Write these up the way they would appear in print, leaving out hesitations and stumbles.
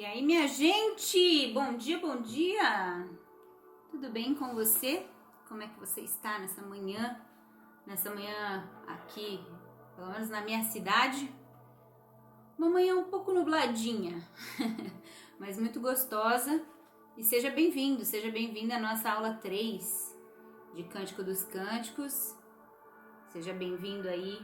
E aí, minha gente? Bom dia, bom dia! Tudo bem com você? Como é que você está nessa manhã? Nessa manhã aqui, pelo menos na minha cidade, uma manhã um pouco nubladinha, mas muito gostosa. E seja bem-vindo à nossa aula 3 de Cântico dos Cânticos. Seja bem-vindo aí,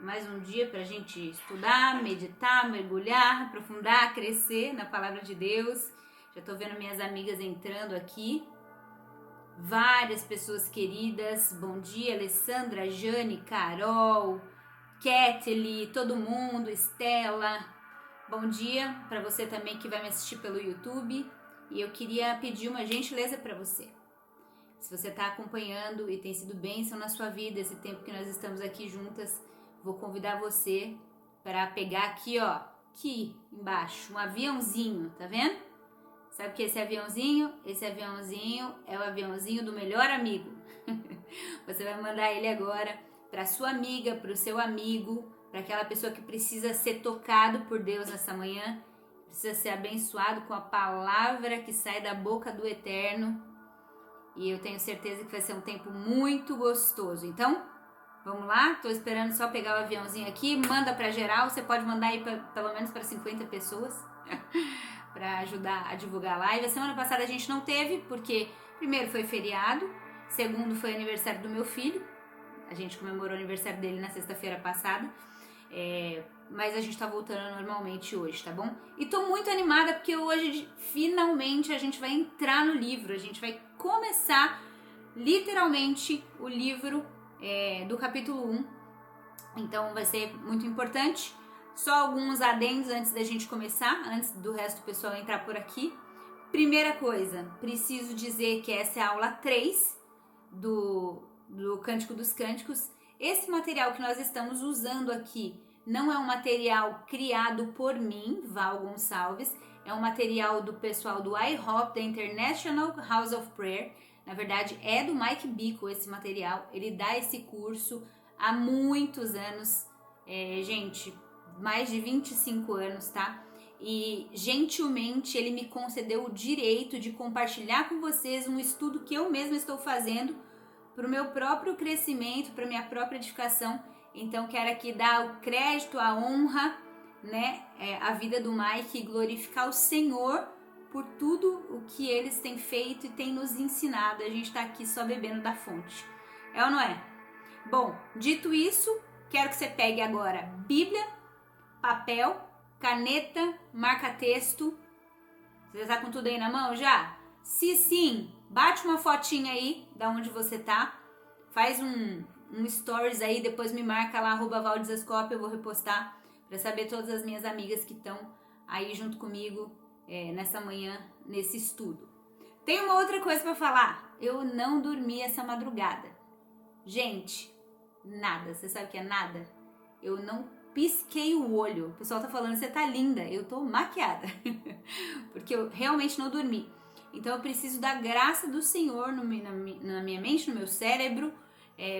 mais um dia para a gente estudar, meditar, mergulhar, aprofundar, crescer na Palavra de Deus. Já estou vendo minhas amigas entrando aqui, várias pessoas queridas. Bom dia, Alessandra, Jane, Carol, Ketely, todo mundo, Estela. Bom dia para você também que vai me assistir pelo YouTube. E eu queria pedir uma gentileza para você. Se você está acompanhando e tem sido bênção na sua vida esse tempo que nós estamos aqui juntas, vou convidar você para pegar aqui, ó, aqui embaixo, um aviãozinho, tá vendo? Sabe o que é esse aviãozinho? Esse aviãozinho é o aviãozinho do melhor amigo. Você vai mandar ele agora para sua amiga, para o seu amigo, para aquela pessoa que precisa ser tocado por Deus nessa manhã, precisa ser abençoado com a palavra que sai da boca do Eterno. E eu tenho certeza que vai ser um tempo muito gostoso. Então, vamos lá? Tô esperando só pegar o aviãozinho aqui. Manda para geral. Você pode mandar aí pelo menos para 50 pessoas para ajudar a divulgar a live. A semana passada a gente não teve, porque primeiro foi feriado, segundo foi aniversário do meu filho. A gente comemorou o aniversário dele na sexta-feira passada. Mas a gente tá voltando normalmente hoje, tá bom? E tô muito animada porque hoje finalmente a gente vai entrar no livro, a gente vai começar literalmente o livro do capítulo 1, então vai ser muito importante. Só alguns adendos antes da gente começar, antes do resto do pessoal entrar por aqui. Primeira coisa, preciso dizer que essa é a aula 3 do Cântico dos Cânticos. Esse material que nós estamos usando aqui não é um material criado por mim, Val Gonçalves, é um material do pessoal do IHOP, da International House of Prayer. Na verdade, é do Mike Bickle esse material, ele dá esse curso há muitos anos, gente, mais de 25 anos, tá? E gentilmente ele me concedeu o direito de compartilhar com vocês um estudo que eu mesma estou fazendo para o meu próprio crescimento, para minha própria edificação. Então quero aqui dar o crédito, a honra, né, a vida do Mike e glorificar o Senhor por tudo o que eles têm feito e têm nos ensinado. A gente está aqui só bebendo da fonte. É ou não é? Bom, dito isso, quero que você pegue agora Bíblia, papel, caneta, marca-texto. Você está com tudo aí na mão já? Se sim, bate uma fotinha aí da onde você tá. Faz um stories aí, depois me marca lá, @valdesascope, eu vou repostar para saber todas as minhas amigas que estão aí junto comigo nessa manhã, nesse estudo. Tem uma outra coisa para falar, eu não dormi essa madrugada. Gente, nada, você sabe o que é nada? Eu não pisquei o olho, o pessoal tá falando, você tá linda, eu tô maquiada, porque eu realmente não dormi. Então eu preciso da graça do Senhor na minha mente, no meu cérebro,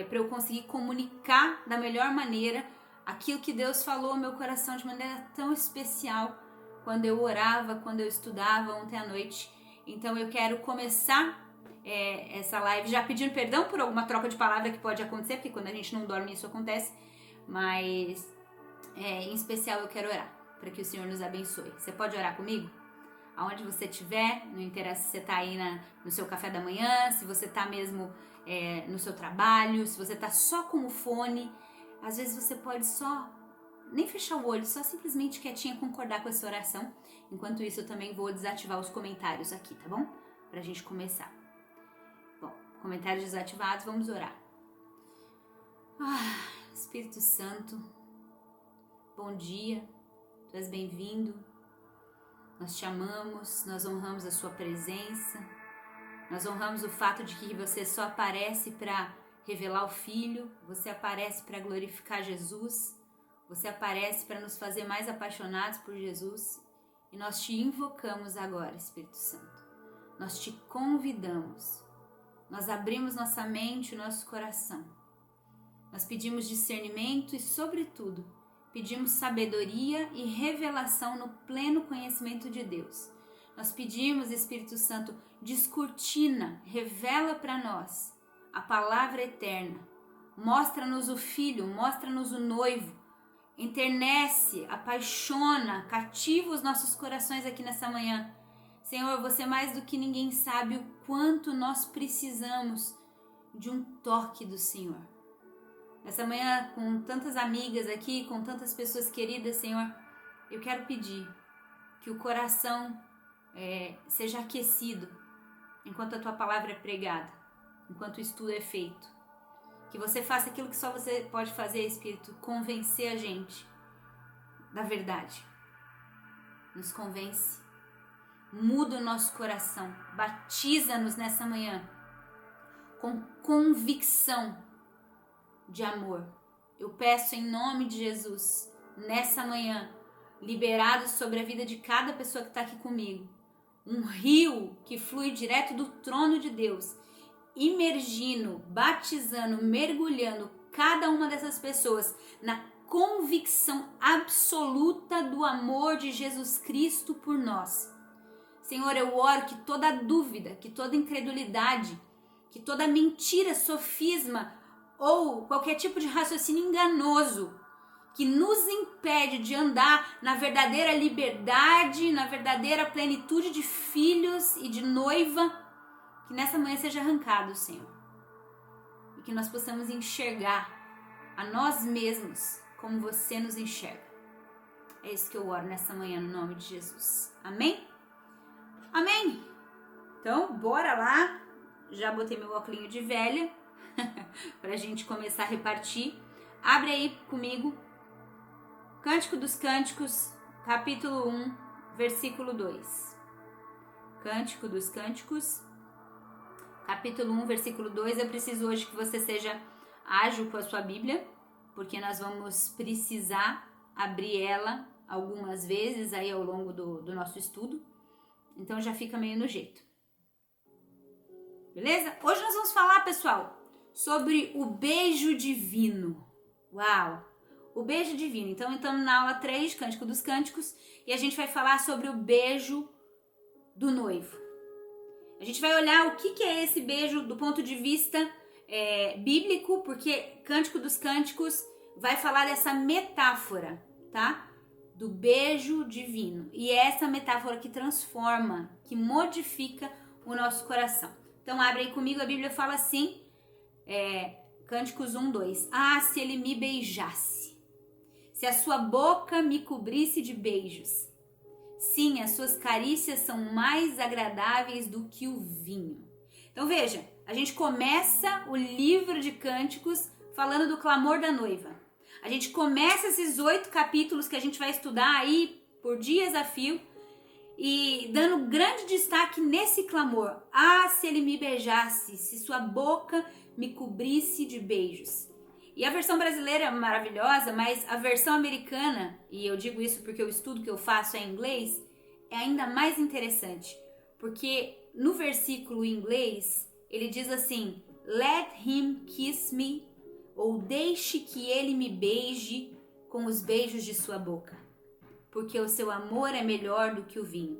para eu conseguir comunicar da melhor maneira aquilo que Deus falou ao meu coração de maneira tão especial quando eu orava, quando eu estudava ontem à noite. Então eu quero começar essa live já pedindo perdão por alguma troca de palavra que pode acontecer, porque quando a gente não dorme isso acontece, mas em especial eu quero orar para que o Senhor nos abençoe. Você pode orar comigo? Aonde você estiver, não interessa se você está aí no seu café da manhã, se você está mesmo no seu trabalho, se você está só com o fone, às vezes você pode só nem fechar o olho, só simplesmente quietinha concordar com essa oração. Enquanto isso eu também vou desativar os comentários aqui, tá bom? Pra gente começar. Bom, comentários desativados, vamos orar. Espírito Santo, bom dia, tu és bem-vindo. Nós te amamos, nós honramos a sua presença, nós honramos o fato de que você só aparece para revelar o Filho, você aparece para glorificar Jesus, você aparece para nos fazer mais apaixonados por Jesus e nós te invocamos agora, Espírito Santo. Nós te convidamos, nós abrimos nossa mente e nosso coração, nós pedimos discernimento e, sobretudo, pedimos sabedoria e revelação no pleno conhecimento de Deus. Nós pedimos, Espírito Santo, descortina, revela para nós a palavra eterna. Mostra-nos o Filho, mostra-nos o noivo. Enternece, apaixona, cativa os nossos corações aqui nessa manhã. Senhor, você mais do que ninguém sabe o quanto nós precisamos de um toque do Senhor. Nessa manhã, com tantas amigas aqui, com tantas pessoas queridas, Senhor, eu quero pedir que o coração seja aquecido enquanto a Tua palavra é pregada, enquanto o estudo é feito. Que você faça aquilo que só você pode fazer, Espírito, convencer a gente da verdade. Nos convence, muda o nosso coração, batiza-nos nessa manhã com convicção de amor. Eu peço em nome de Jesus, nessa manhã, liberado sobre a vida de cada pessoa que está aqui comigo, um rio que flui direto do trono de Deus, imergindo, batizando, mergulhando cada uma dessas pessoas na convicção absoluta do amor de Jesus Cristo por nós. Senhor, eu oro que toda dúvida, que toda incredulidade, que toda mentira, sofisma ou qualquer tipo de raciocínio enganoso que nos impede de andar na verdadeira liberdade, na verdadeira plenitude de filhos e de noiva, que nessa manhã seja arrancado, Senhor. E que nós possamos enxergar a nós mesmos como você nos enxerga. É isso que eu oro nessa manhã, no nome de Jesus. Amém? Amém? Então, bora lá. Já botei meu óculinho de velha pra gente começar a repartir. Abre aí comigo Cântico dos Cânticos, capítulo 1, versículo 2. Cântico dos Cânticos, capítulo 1, versículo 2. Eu preciso hoje que você seja ágil com a sua Bíblia, porque nós vamos precisar abrir ela algumas vezes aí ao longo do nosso estudo. Então já fica meio no jeito. Beleza? Hoje nós vamos falar, pessoal, sobre o beijo divino. Uau! O beijo divino. Então, estamos na aula 3, Cântico dos Cânticos, e a gente vai falar sobre o beijo do noivo. A gente vai olhar o que é esse beijo do ponto de vista bíblico, porque Cântico dos Cânticos vai falar dessa metáfora, tá? Do beijo divino. E é essa metáfora que transforma, que modifica o nosso coração. Então, abre aí comigo, a Bíblia fala assim, Cânticos 1, 2. Ah, se ele me beijasse, se a sua boca me cobrisse de beijos. Sim, as suas carícias são mais agradáveis do que o vinho. Então, veja, a gente começa o livro de Cânticos falando do clamor da noiva. A gente começa esses 8 capítulos que a gente vai estudar aí por dias a fio e dando grande destaque nesse clamor. Ah, se ele me beijasse, se sua boca me cobrisse de beijos. E a versão brasileira é maravilhosa, mas a versão americana, e eu digo isso porque o estudo que eu faço é em inglês, é ainda mais interessante. Porque no versículo em inglês, ele diz assim, let him kiss me, ou deixe que ele me beije com os beijos de sua boca, porque o seu amor é melhor do que o vinho.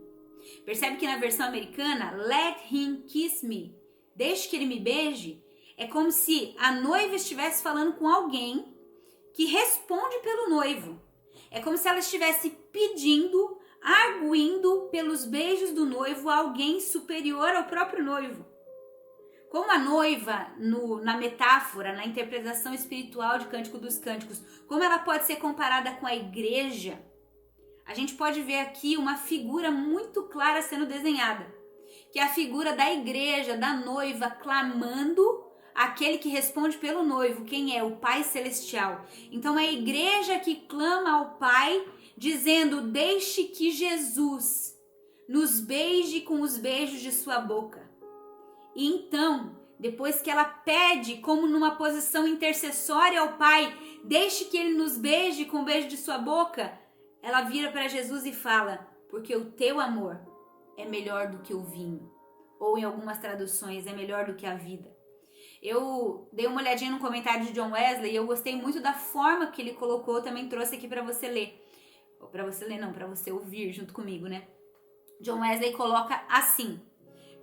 Percebe que na versão americana, let him kiss me, deixe que ele me beije, é como se a noiva estivesse falando com alguém que responde pelo noivo. É como se ela estivesse pedindo, arguindo pelos beijos do noivo a alguém superior ao próprio noivo. Como a noiva, na metáfora, na interpretação espiritual de Cântico dos Cânticos, como ela pode ser comparada com a igreja, a gente pode ver aqui uma figura muito clara sendo desenhada, que é a figura da igreja, da noiva, clamando aquele que responde pelo noivo, quem é? O Pai Celestial. Então é a igreja que clama ao Pai, dizendo, deixe que Jesus nos beije com os beijos de sua boca. E então, depois que ela pede, como numa posição intercessória ao Pai, deixe que Ele nos beije com o beijo de sua boca, ela vira para Jesus e fala, porque o teu amor é melhor do que o vinho. Ou em algumas traduções, é melhor do que a vida. Eu dei uma olhadinha no comentário de John Wesley e eu gostei muito da forma que ele colocou, também trouxe aqui para você ler. Ou para você ler não, para você ouvir junto comigo, né? John Wesley coloca assim: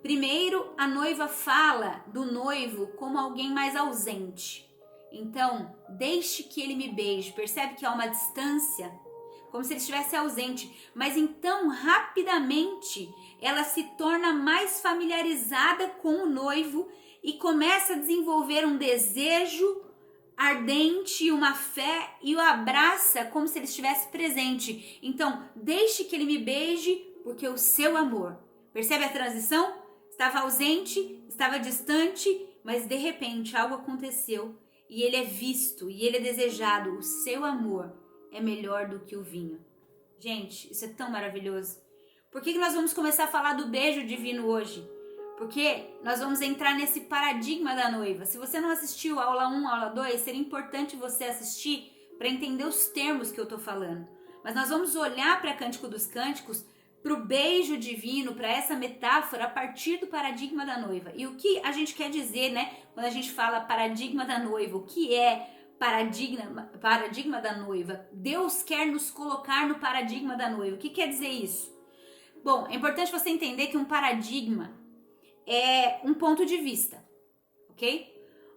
primeiro, a noiva fala do noivo como alguém mais ausente. Então, deixe que ele me beije. Percebe que há uma distância? Como se ele estivesse ausente. Mas então, rapidamente, ela se torna mais familiarizada com o noivo e começa a desenvolver um desejo ardente, uma fé, e o abraça como se ele estivesse presente. Então, deixe que ele me beije, porque o seu amor. Percebe a transição? Estava ausente, estava distante, mas de repente algo aconteceu e ele é visto e ele é desejado. O seu amor é melhor do que o vinho. Gente, isso é tão maravilhoso. Por que nós vamos começar a falar do beijo divino hoje? Porque nós vamos entrar nesse paradigma da noiva. Se você não assistiu a aula 1, a aula 2, seria importante você assistir para entender os termos que eu estou falando. Mas nós vamos olhar para Cântico dos Cânticos, para o beijo divino, para essa metáfora a partir do paradigma da noiva. E o que a gente quer dizer, né, quando a gente fala paradigma da noiva? O que é paradigma da noiva? Deus quer nos colocar no paradigma da noiva. O que quer dizer isso? Bom, é importante você entender que um paradigma é um ponto de vista, ok?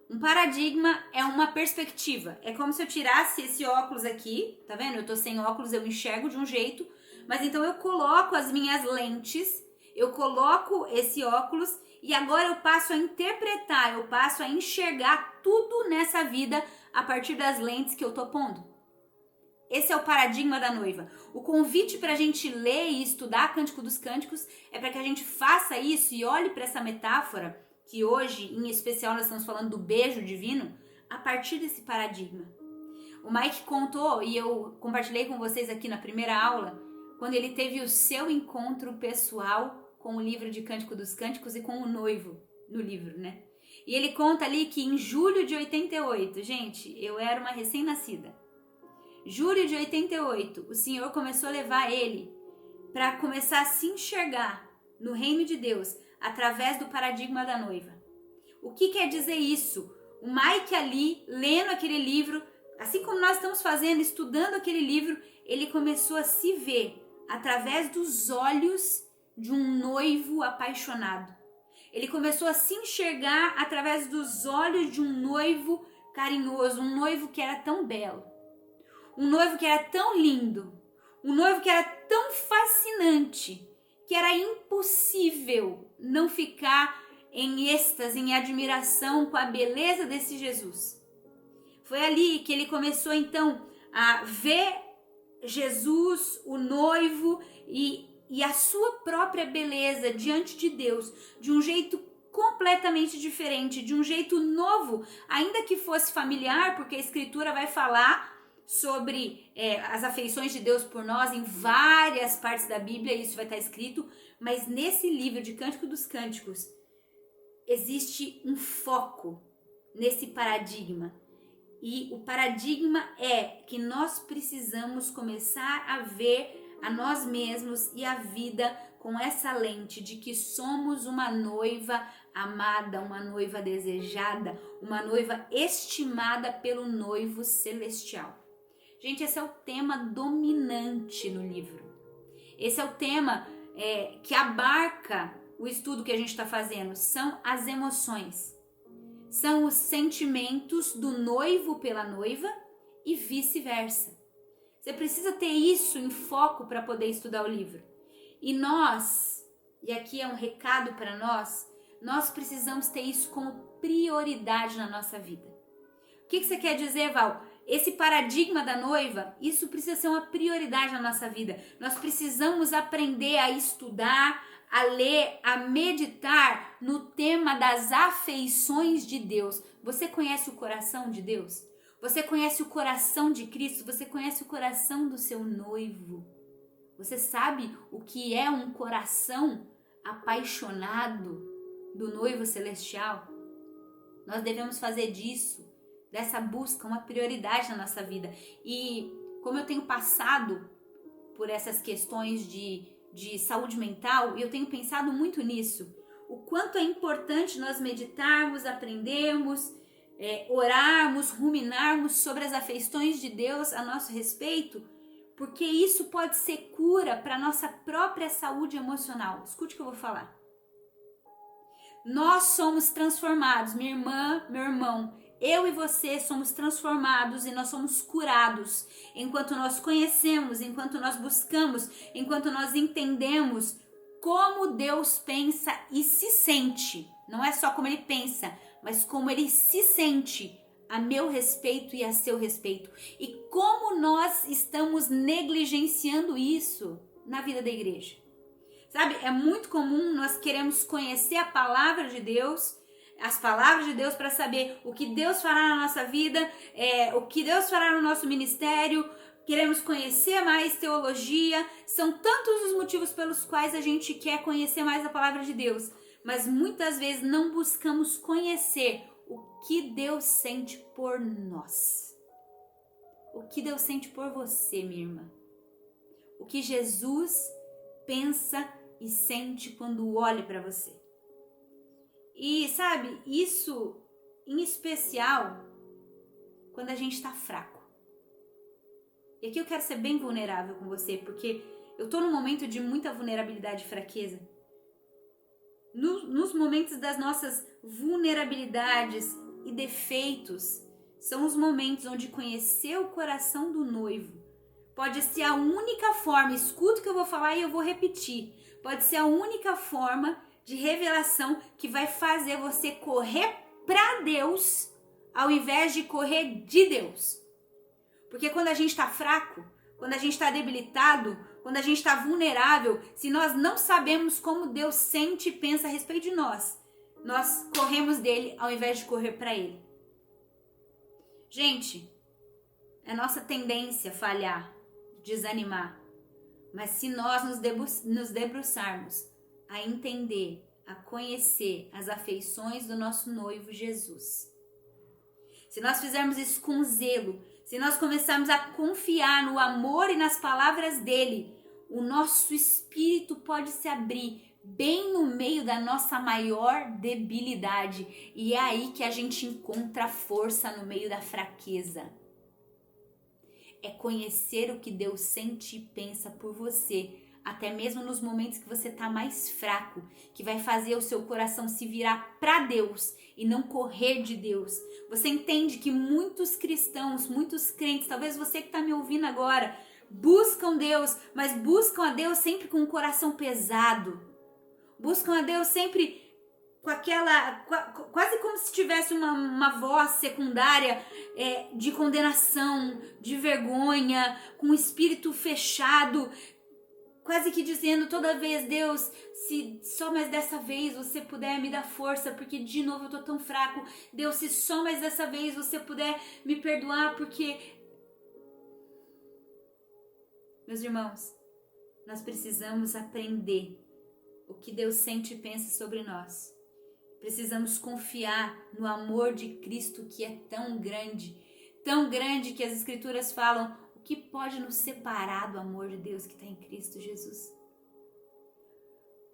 Um paradigma é uma perspectiva. É como se eu tirasse esse óculos aqui, tá vendo? Eu tô sem óculos, eu enxergo de um jeito, mas então eu coloco as minhas lentes, eu coloco esse óculos e agora eu passo a interpretar, eu passo a enxergar tudo nessa vida a partir das lentes que eu tô pondo. Esse é o paradigma da noiva. O convite para a gente ler e estudar Cântico dos Cânticos é para que a gente faça isso e olhe para essa metáfora, que hoje, em especial, nós estamos falando do beijo divino, a partir desse paradigma. O Mike contou, e eu compartilhei com vocês aqui na primeira aula, quando ele teve o seu encontro pessoal com o livro de Cântico dos Cânticos e com o noivo no livro, né? E ele conta ali que em julho de 88, gente, eu era uma recém-nascida. Julho de 88, o Senhor começou a levar ele para começar a se enxergar no reino de Deus através do paradigma da noiva. O que quer dizer isso? O Mike ali, lendo aquele livro, assim como nós estamos fazendo, estudando aquele livro, ele começou a se ver através dos olhos de um noivo apaixonado. Ele começou a se enxergar através dos olhos de um noivo carinhoso, um noivo que era tão belo. Um noivo que era tão lindo, um noivo que era tão fascinante, que era impossível não ficar em êxtase, em admiração com a beleza desse Jesus. Foi ali que ele começou então a ver Jesus, o noivo e a sua própria beleza diante de Deus, de um jeito completamente diferente, de um jeito novo, ainda que fosse familiar, porque a Escritura vai falar sobre as afeições de Deus por nós em várias partes da Bíblia, isso vai estar escrito, mas nesse livro de Cântico dos Cânticos existe um foco nesse paradigma, e o paradigma é que nós precisamos começar a ver a nós mesmos e a vida com essa lente de que somos uma noiva amada, uma noiva desejada, uma noiva estimada pelo noivo celestial. Gente, esse é o tema dominante no livro. Esse é o tema que abarca o estudo que a gente está fazendo. São as emoções. São os sentimentos do noivo pela noiva e vice-versa. Você precisa ter isso em foco para poder estudar o livro. E nós, e aqui é um recado para nós precisamos ter isso como prioridade na nossa vida. O que você quer dizer, Val? Esse paradigma da noiva, isso precisa ser uma prioridade na nossa vida. Nós precisamos aprender a estudar, a ler, a meditar no tema das afeições de Deus. Você conhece o coração de Deus? Você conhece o coração de Cristo? Você conhece o coração do seu noivo? Você sabe o que é um coração apaixonado do noivo celestial? Nós devemos fazer disso, dessa busca, uma prioridade na nossa vida. E como eu tenho passado por essas questões de saúde mental, eu tenho pensado muito nisso. o quanto é importante nós meditarmos, aprendermos, orarmos, ruminarmos sobre as afeições de Deus a nosso respeito, porque isso pode ser cura para a nossa própria saúde emocional. Escute o que eu vou falar. Nós somos transformados, minha irmã, meu irmão, eu e você somos transformados e nós somos curados enquanto nós conhecemos, enquanto nós buscamos, enquanto nós entendemos como Deus pensa e se sente. Não é só como ele pensa, mas como ele se sente a meu respeito e a seu respeito. E como nós estamos negligenciando isso na vida da igreja. Sabe, é muito comum nós queremos conhecer a palavra de Deus, as palavras de Deus, para saber o que Deus fará na nossa vida, o que Deus fará no nosso ministério. Queremos conhecer mais teologia. São tantos os motivos pelos quais a gente quer conhecer mais a palavra de Deus, mas muitas vezes não buscamos conhecer o que Deus sente por nós. O que Deus sente por você, minha irmã. O que Jesus pensa e sente quando olha para você. E sabe, isso em especial quando a gente está fraco. E aqui eu quero ser bem vulnerável com você, porque eu tô num momento de muita vulnerabilidade e fraqueza. Nos momentos das nossas vulnerabilidades e defeitos, são os momentos onde conhecer o coração do noivo pode ser a única forma, escuta o que eu vou falar e eu vou repetir, pode ser a única forma de revelação que vai fazer você correr para Deus ao invés de correr de Deus. Porque quando a gente está fraco, quando a gente está debilitado, quando a gente está vulnerável, se nós não sabemos como Deus sente e pensa a respeito de nós corremos dele ao invés de correr para ele. Gente, é nossa tendência falhar, desanimar. Mas se nós nos debruçarmos a entender, a conhecer as afeições do nosso noivo Jesus, se nós fizermos isso com zelo, se nós começarmos a confiar no amor e nas palavras dele, o nosso espírito pode se abrir bem no meio da nossa maior debilidade. E é aí que a gente encontra força no meio da fraqueza. É conhecer o que Deus sente e pensa por você, até mesmo nos momentos que você está mais fraco, que vai fazer o seu coração se virar para Deus e não correr de Deus. Você entende que muitos cristãos, muitos crentes, talvez você que está me ouvindo agora, buscam Deus, mas buscam a Deus sempre com o coração pesado. Buscam a Deus sempre com aquela, quase como se tivesse uma voz secundária de condenação, de vergonha, com o espírito fechado, quase que dizendo toda vez: Deus, se só mais dessa vez você puder me dar força, porque de novo eu tô tão fraco. Deus, se só mais dessa vez você puder me perdoar, porque... Meus irmãos, nós precisamos aprender o que Deus sente e pensa sobre nós. Precisamos confiar no amor de Cristo, que é tão grande que as Escrituras falam: o que pode nos separar do amor de Deus que está em Cristo Jesus?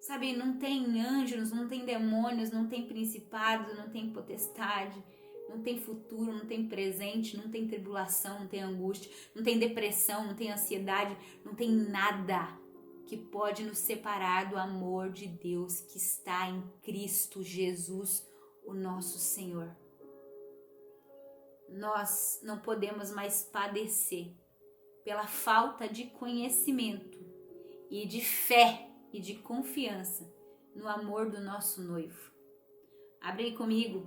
Sabe, não tem anjos, não tem demônios, não tem principados, não tem potestade, não tem futuro, não tem presente, não tem tribulação, não tem angústia, não tem depressão, não tem ansiedade, não tem nada que pode nos separar do amor de Deus que está em Cristo Jesus, o nosso Senhor. Nós não podemos mais padecer pela falta de conhecimento e de fé e de confiança no amor do nosso noivo. Abre aí comigo,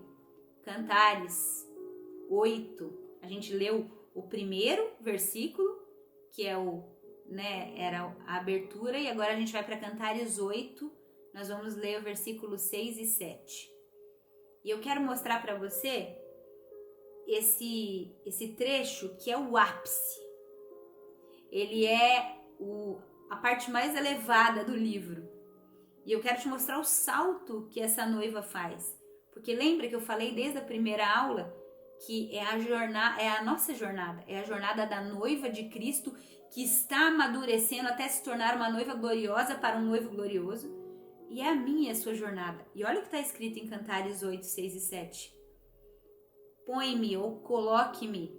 Cantares 8. A gente leu o primeiro versículo, que é era a abertura, e agora a gente vai para Cantares 8. Nós vamos ler o versículo 6 e 7. E eu quero mostrar para você esse trecho que é o ápice. Ele é a parte mais elevada do livro. E eu quero te mostrar o salto que essa noiva faz. Porque lembra que eu falei desde a primeira aula que é a nossa jornada, é a jornada da noiva de Cristo que está amadurecendo até se tornar uma noiva gloriosa para um noivo glorioso. E é a minha e a sua jornada. E olha o que está escrito em Cantares 8, 6 e 7. Põe-me ou coloque-me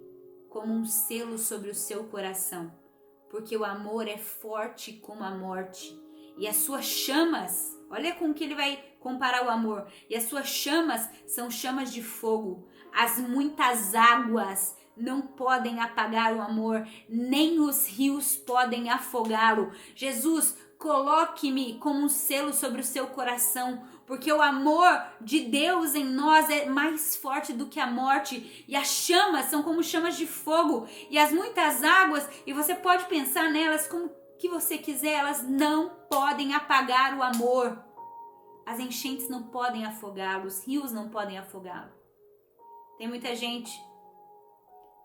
como um selo sobre o seu coração, porque o amor é forte como a morte. E as suas chamas, olha com que ele vai comparar o amor. E as suas chamas são chamas de fogo. As muitas águas não podem apagar o amor, nem os rios podem afogá-lo. Jesus, coloque-me como um selo sobre o seu coração, porque o amor de Deus em nós é mais forte do que a morte, e as chamas são como chamas de fogo, e as muitas águas, e você pode pensar nelas como que você quiser, elas não podem apagar o amor. As enchentes não podem afogá-lo, os rios não podem afogá-lo. Tem muita gente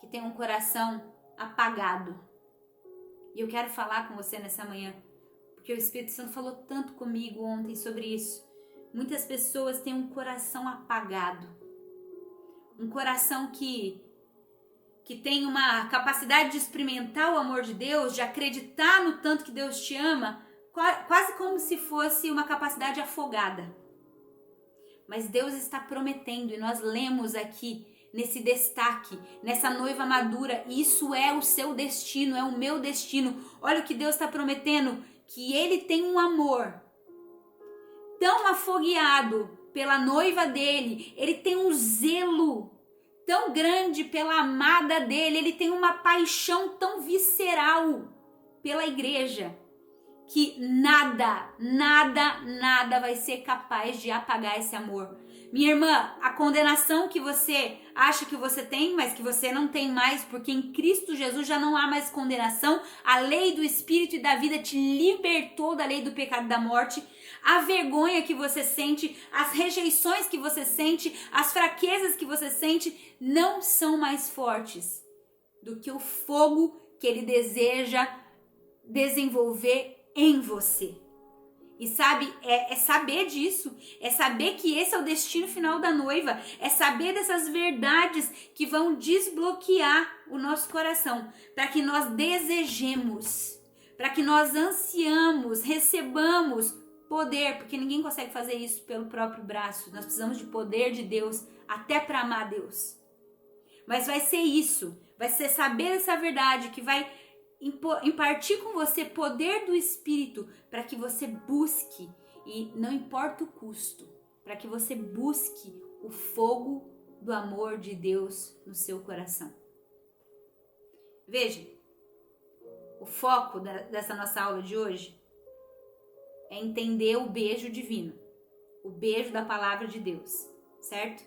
que tem um coração apagado. E eu quero falar com você nessa manhã, porque o Espírito Santo falou tanto comigo ontem sobre isso. Muitas pessoas têm um coração apagado. Um coração que tem uma capacidade de experimentar o amor de Deus, de acreditar no tanto que Deus te ama, quase como se fosse uma capacidade afogada. Mas Deus está prometendo, e nós lemos aqui nesse destaque, nessa noiva madura, isso é o seu destino, é o meu destino. Olha o que Deus está prometendo, que Ele tem um amor tão afogueado pela noiva dele, Ele tem um zelo tão grande pela amada dele, Ele tem uma paixão tão visceral pela igreja, que nada vai ser capaz de apagar esse amor. Minha irmã, a condenação que você acha que você tem, mas que você não tem mais, porque em Cristo Jesus já não há mais condenação, a lei do Espírito e da vida te libertou da lei do pecado e da morte. A vergonha que você sente, as rejeições que você sente, as fraquezas que você sente, não são mais fortes do que o fogo que Ele deseja desenvolver em você. E sabe, é saber disso, é saber que esse é o destino final da noiva, é saber dessas verdades que vão desbloquear o nosso coração, para que nós desejemos, para que nós ansiamos, recebamos poder, porque ninguém consegue fazer isso pelo próprio braço, nós precisamos de poder de Deus, até para amar Deus. Mas vai ser isso, vai ser saber essa verdade que vai impartir com você poder do Espírito para que você busque, e não importa o custo, para que você busque o fogo do amor de Deus no seu coração. Veja, o foco dessa nossa aula de hoje é entender o beijo divino, o beijo da palavra de Deus, certo?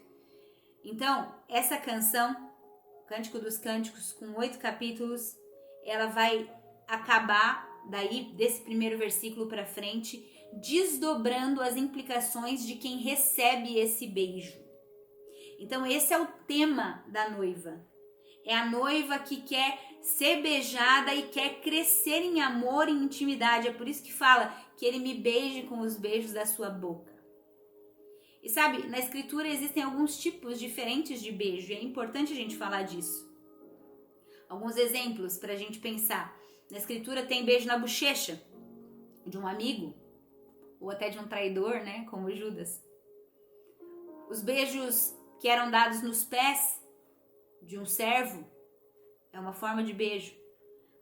Então, essa canção, Cântico dos Cânticos, com 8 capítulos, ela vai acabar daí, desse primeiro versículo para frente, desdobrando as implicações de quem recebe esse beijo. Então esse é o tema da noiva. É a noiva que quer ser beijada e quer crescer em amor e intimidade. É por isso que fala que Ele me beije com os beijos da sua boca. E sabe, na Escritura existem alguns tipos diferentes de beijo, e é importante a gente falar disso. Alguns exemplos para a gente pensar. Na Escritura tem beijo na bochecha de um amigo, ou até de um traidor, né, como Judas. Os beijos que eram dados nos pés de um servo é uma forma de beijo.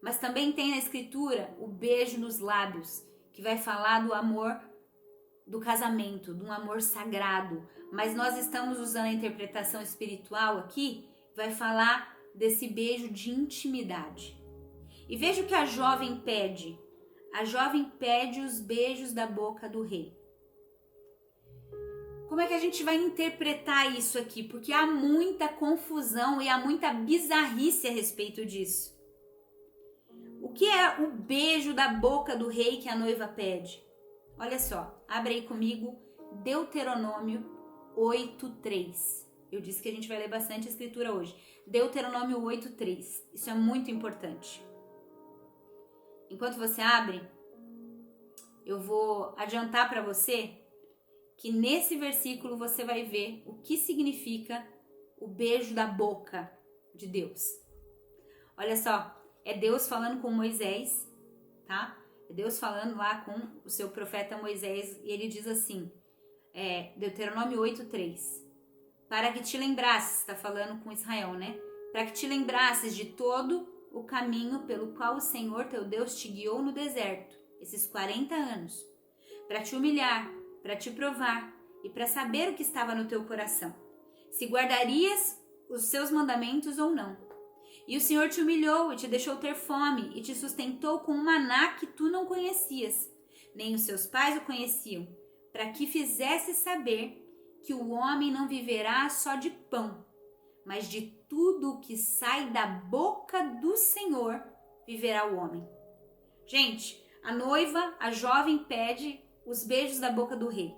Mas também tem na Escritura o beijo nos lábios, que vai falar do amor do casamento, de um amor sagrado. Mas nós estamos usando a interpretação espiritual aqui, vai falar desse beijo de intimidade. E veja o que a jovem pede. A jovem pede os beijos da boca do rei. Como é que a gente vai interpretar isso aqui? Porque há muita confusão e há muita bizarrice a respeito disso. O que é o beijo da boca do rei que a noiva pede? Olha só, abre aí comigo Deuteronômio 8:3. Eu disse que a gente vai ler bastante a escritura hoje. Deuteronômio 8:3. Isso é muito importante. Enquanto você abre, eu vou adiantar para você que nesse versículo você vai ver o que significa o beijo da boca de Deus. Olha só, é Deus falando com Moisés, tá? É Deus falando lá com o seu profeta Moisés, e ele diz assim, Deuteronômio 8:3, para que te lembrasses, está falando com Israel, né? Para que te lembrasses de todo o caminho pelo qual o Senhor teu Deus te guiou no deserto, esses 40 anos, para te humilhar, para te provar e para saber o que estava no teu coração, se guardarias os seus mandamentos ou não. E o Senhor te humilhou e te deixou ter fome e te sustentou com um maná que tu não conhecias, nem os seus pais o conheciam, para que fizesse saber que o homem não viverá só de pão, mas de tudo o que sai da boca do Senhor viverá o homem. Gente, a noiva, a jovem, pede os beijos da boca do rei.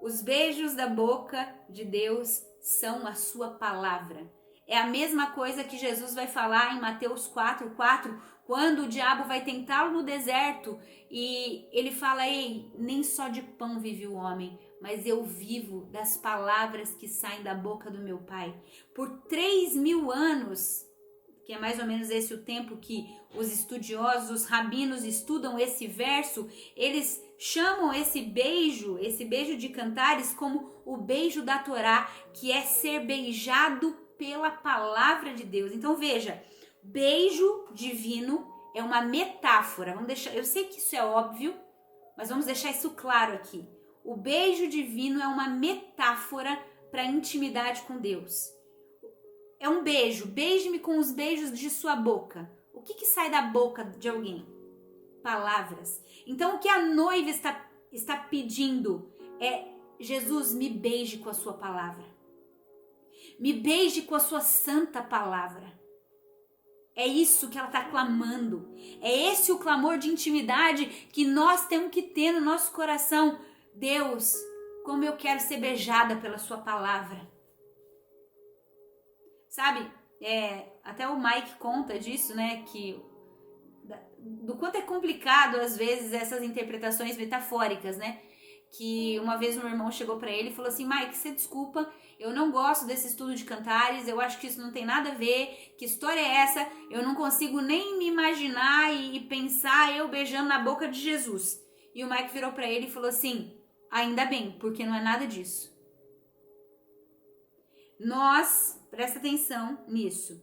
Os beijos da boca de Deus são a sua palavra. É a mesma coisa que Jesus vai falar em Mateus 4:4, quando o diabo vai tentá-lo no deserto e ele fala, ei, nem só de pão vive o homem, mas eu vivo das palavras que saem da boca do meu Pai. Por 3.000 anos, que é mais ou menos esse o tempo que os estudiosos, os rabinos estudam esse verso, eles chamam esse beijo de Cantares como o beijo da Torá, que é ser beijado pela palavra de Deus. Então veja, beijo divino é uma metáfora. Vamos deixar, eu sei que isso é óbvio, mas vamos deixar isso claro aqui. O beijo divino é uma metáfora para a intimidade com Deus. É um beijo, beije-me com os beijos de sua boca. O que sai da boca de alguém? Palavras. Então o que a noiva está pedindo é, Jesus, me beije com a sua palavra. Me beije com a sua santa palavra. É isso que ela está clamando. É esse o clamor de intimidade que nós temos que ter no nosso coração. Deus, como eu quero ser beijada pela sua palavra. Sabe, até o Mike conta disso, né? Do quanto é complicado, às vezes, essas interpretações metafóricas, né? Que uma vez um irmão chegou para ele e falou assim, Mike, você desculpa, eu não gosto desse estudo de Cantares, eu acho que isso não tem nada a ver, que história é essa? Eu não consigo nem me imaginar e pensar eu beijando na boca de Jesus. E o Mike virou para ele e falou assim, ainda bem, porque não é nada disso. Nós, presta atenção nisso,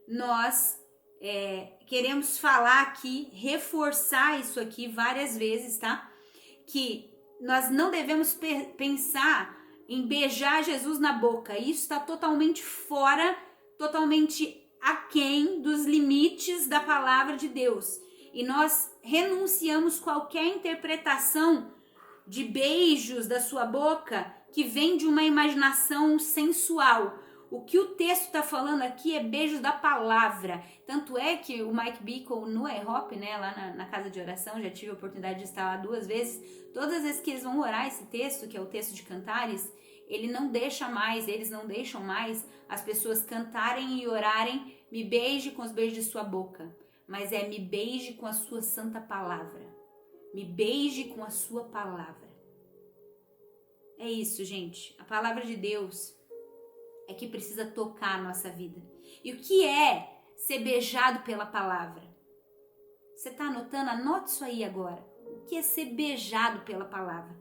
nós queremos falar aqui, reforçar isso aqui várias vezes, tá? Que nós não devemos pensar em beijar Jesus na boca. Isso está totalmente fora, totalmente aquém dos limites da palavra de Deus. E nós renunciamos qualquer interpretação de beijos da sua boca que vem de uma imaginação sensual. O que o texto está falando aqui é beijos da palavra. Tanto é que o Mike Bickle no IHOP, né, lá na casa de oração, já tive a oportunidade de estar lá 2 vezes. Todas as vezes que eles vão orar esse texto, que é o texto de Cantares, eles não deixam mais as pessoas cantarem e orarem, me beije com os beijos de sua boca, mas me beije com a sua santa palavra. Me beije com a sua palavra. É isso, gente. A palavra de Deus é que precisa tocar a nossa vida. E o que é ser beijado pela palavra? Você está anotando? Anote isso aí agora. O que é ser beijado pela palavra?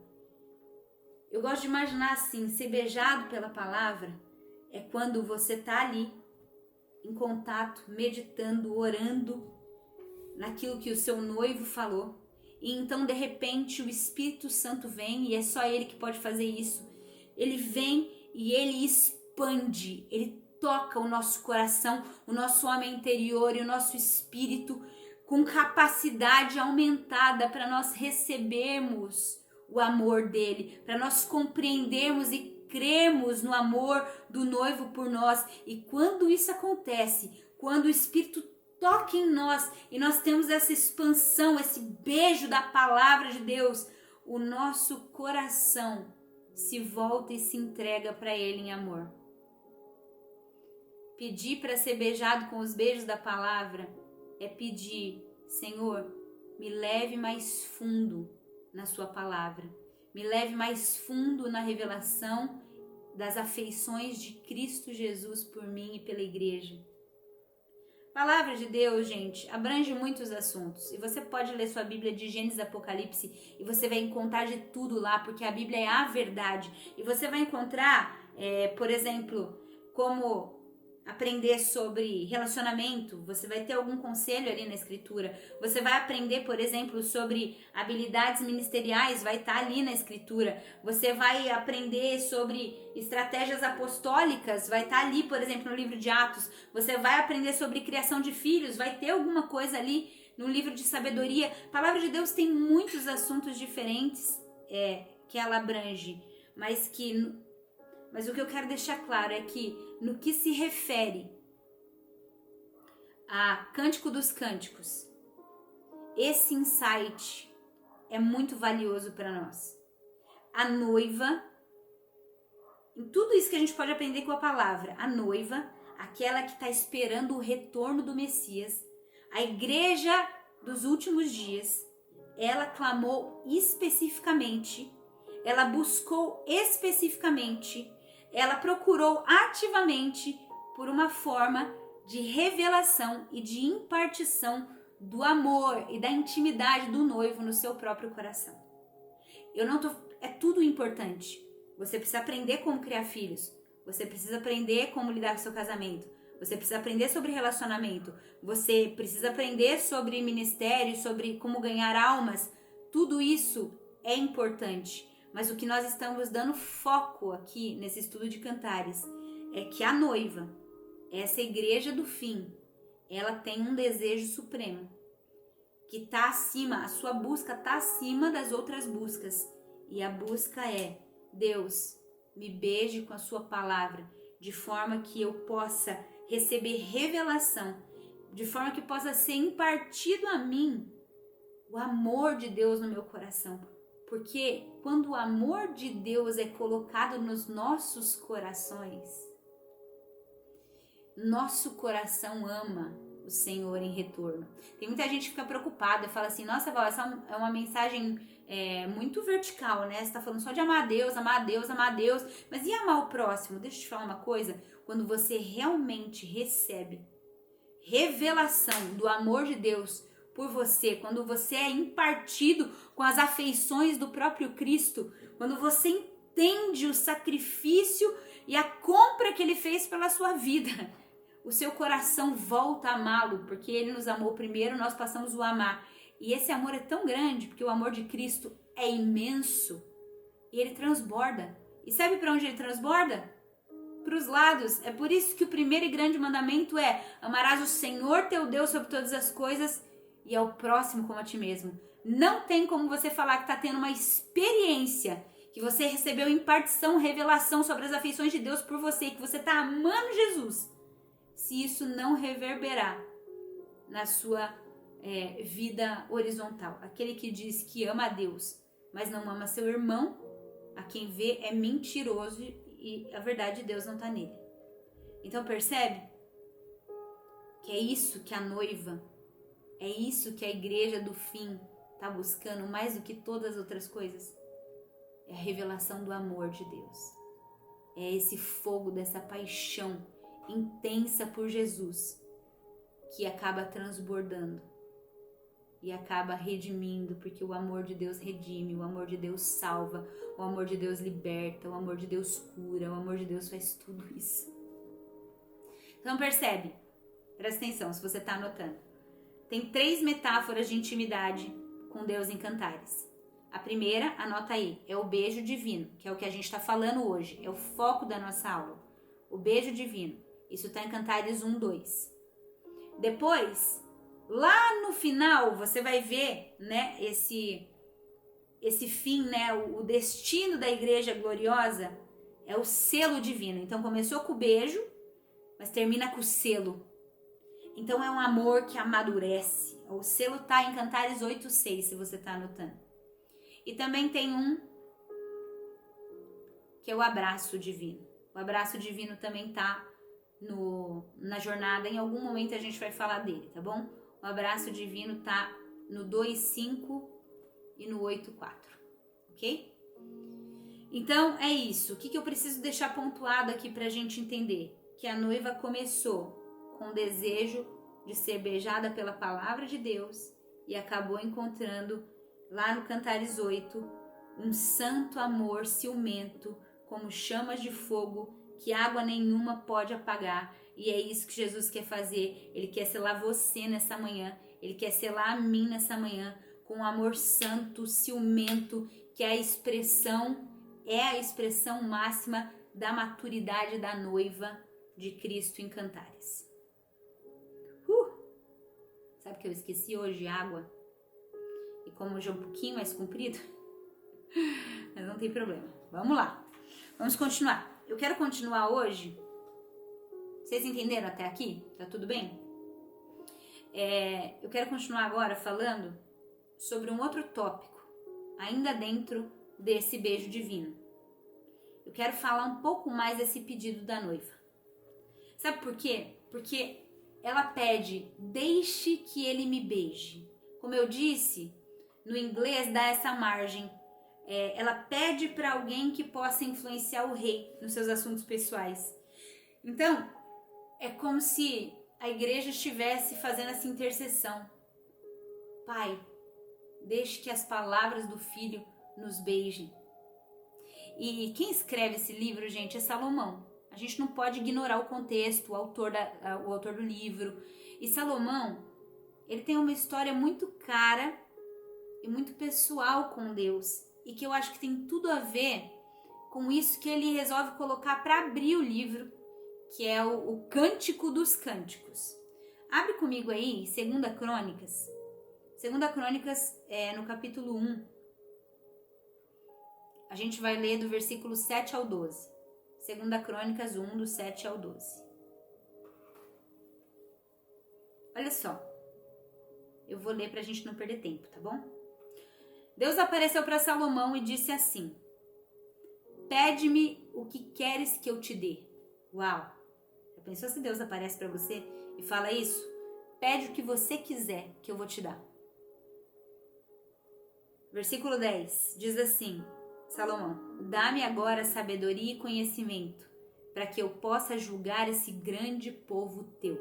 Eu gosto de imaginar assim, ser beijado pela palavra é quando você está ali, em contato, meditando, orando naquilo que o seu noivo falou. E então, de repente, o Espírito Santo vem, e é só Ele que pode fazer isso. Ele vem e Ele expande, Ele toca o nosso coração, o nosso homem interior e o nosso espírito com capacidade aumentada para nós recebermos o amor dele, para nós compreendermos e crermos no amor do noivo por nós. E quando isso acontece, quando o Espírito toca em nós e nós temos essa expansão, esse beijo da palavra de Deus, o nosso coração se volta e se entrega para Ele em amor. Pedir para ser beijado com os beijos da palavra é pedir, Senhor, me leve mais fundo na sua palavra, me leve mais fundo na revelação das afeições de Cristo Jesus por mim e pela igreja. Palavra de Deus, gente, abrange muitos assuntos. E você pode ler sua Bíblia de Gênesis a Apocalipse e você vai encontrar de tudo lá, porque a Bíblia é a verdade. E você vai encontrar, por exemplo, como aprender sobre relacionamento. Você vai ter algum conselho ali na Escritura. Você vai aprender, por exemplo, sobre habilidades ministeriais, vai estar ali na Escritura. Você vai aprender sobre estratégias apostólicas, vai estar ali, por exemplo, no livro de Atos. Você vai aprender sobre criação de filhos, vai ter alguma coisa ali no livro de sabedoria. A palavra de Deus tem muitos assuntos diferentes que ela abrange, mas o que eu quero deixar claro é que no que se refere a Cântico dos Cânticos, esse insight é muito valioso para nós. A noiva, em tudo isso que a gente pode aprender com a palavra, a noiva, aquela que está esperando o retorno do Messias, a igreja dos últimos dias, ela clamou especificamente, ela buscou especificamente, ela procurou ativamente por uma forma de revelação e de impartição do amor e da intimidade do noivo no seu próprio coração. É tudo importante. Você precisa aprender como criar filhos. Você precisa aprender como lidar com seu casamento. Você precisa aprender sobre relacionamento. Você precisa aprender sobre ministério, sobre como ganhar almas. Tudo isso é importante. Mas o que nós estamos dando foco aqui nesse estudo de Cantares é que a noiva, essa igreja do fim, ela tem um desejo supremo que está acima, a sua busca está acima das outras buscas. E a busca é: Deus, me beije com a sua palavra, de forma que eu possa receber revelação, de forma que possa ser impartido a mim o amor de Deus no meu coração. Porque quando o amor de Deus é colocado nos nossos corações, nosso coração ama o Senhor em retorno. Tem muita gente que fica preocupada e fala assim: nossa, Val, essa é uma mensagem muito vertical, né? Você está falando só de amar a Deus, amar a Deus, amar a Deus. Mas e amar o próximo? Deixa eu te falar uma coisa. Quando você realmente recebe revelação do amor de Deus por você, quando você é impartido com as afeições do próprio Cristo, quando você entende o sacrifício e a compra que ele fez pela sua vida, o seu coração volta a amá-lo, porque ele nos amou primeiro, nós passamos a amar. E esse amor é tão grande, porque o amor de Cristo é imenso, e ele transborda. E sabe para onde ele transborda? Para os lados. É por isso que o primeiro e grande mandamento é: amarás o Senhor teu Deus sobre todas as coisas e ao próximo como a ti mesmo. Não tem como você falar que está tendo uma experiência, que você recebeu impartição, revelação sobre as afeições de Deus por você, que você está amando Jesus, se isso não reverberar na sua vida horizontal. Aquele que diz que ama a Deus, mas não ama seu irmão, a quem vê é mentiroso e a verdade de Deus não está nele. Então percebe que é isso que a noiva, é isso que a igreja do fim está buscando mais do que todas as outras coisas. É a revelação do amor de Deus. É esse fogo dessa paixão intensa por Jesus que acaba transbordando e acaba redimindo, porque o amor de Deus redime, o amor de Deus salva, o amor de Deus liberta, o amor de Deus cura, o amor de Deus faz tudo isso. Então percebe, presta atenção se você está anotando. Tem 3 metáforas de intimidade com Deus em Cantares. A primeira, anota aí, é o beijo divino, que é o que a gente está falando hoje, é o foco da nossa aula. O beijo divino. Isso está em Cantares 1, 2. Depois, lá no final, você vai ver, né, esse fim, né, o destino da igreja gloriosa é o selo divino. Então começou com o beijo, mas termina com o selo. Então é um amor que amadurece. O selo está em Cantares 8, 6, se você está anotando. E também tem um que é o abraço divino. O abraço divino também está na jornada. Em algum momento a gente vai falar dele, tá bom? O abraço divino tá no 2:5 e no 8:4, ok? Então é isso. O que eu preciso deixar pontuado aqui pra gente entender? Que a noiva começou com o desejo de ser beijada pela palavra de Deus e acabou encontrando lá no Cantares 8 um santo amor ciumento, como chamas de fogo que água nenhuma pode apagar. E é isso que Jesus quer fazer. Ele quer selar você nessa manhã, ele quer selar a mim nessa manhã com um amor santo, ciumento, que é a expressão máxima da maturidade da noiva de Cristo em Cantares. Sabe o que eu esqueci hoje? Água. E como hoje é um pouquinho mais comprido, mas não tem problema. Vamos lá. Vamos continuar. Eu quero continuar hoje. Vocês entenderam até aqui? Tá tudo bem? Eu quero continuar agora falando sobre um outro tópico, ainda dentro desse beijo divino. Eu quero falar um pouco mais desse pedido da noiva. Sabe por quê? Porque ela pede, deixe que ele me beije. Como eu disse, no inglês dá essa margem. Ela pede para alguém que possa influenciar o rei nos seus assuntos pessoais. Então, é como se a igreja estivesse fazendo essa intercessão. Pai, deixe que as palavras do filho nos beijem. E quem escreve esse livro, gente, é Salomão. A gente não pode ignorar o contexto, o autor do livro. E Salomão, ele tem uma história muito cara e muito pessoal com Deus. E que eu acho que tem tudo a ver com isso que ele resolve colocar para abrir o livro, que é o Cântico dos Cânticos. Abre comigo aí, 2 Crônicas. 2 Crônicas, no capítulo 1. A gente vai ler do versículo 7 ao 12. 2 Crônicas 1, do 7 ao 12. Olha só. Eu vou ler pra gente não perder tempo, tá bom? Deus apareceu para Salomão e disse assim: pede-me o que queres que eu te dê. Uau! Já pensou se Deus aparece para você e fala isso? Pede o que você quiser que eu vou te dar. Versículo 10 diz assim: Salomão, dá-me agora sabedoria e conhecimento, para que eu possa julgar esse grande povo teu.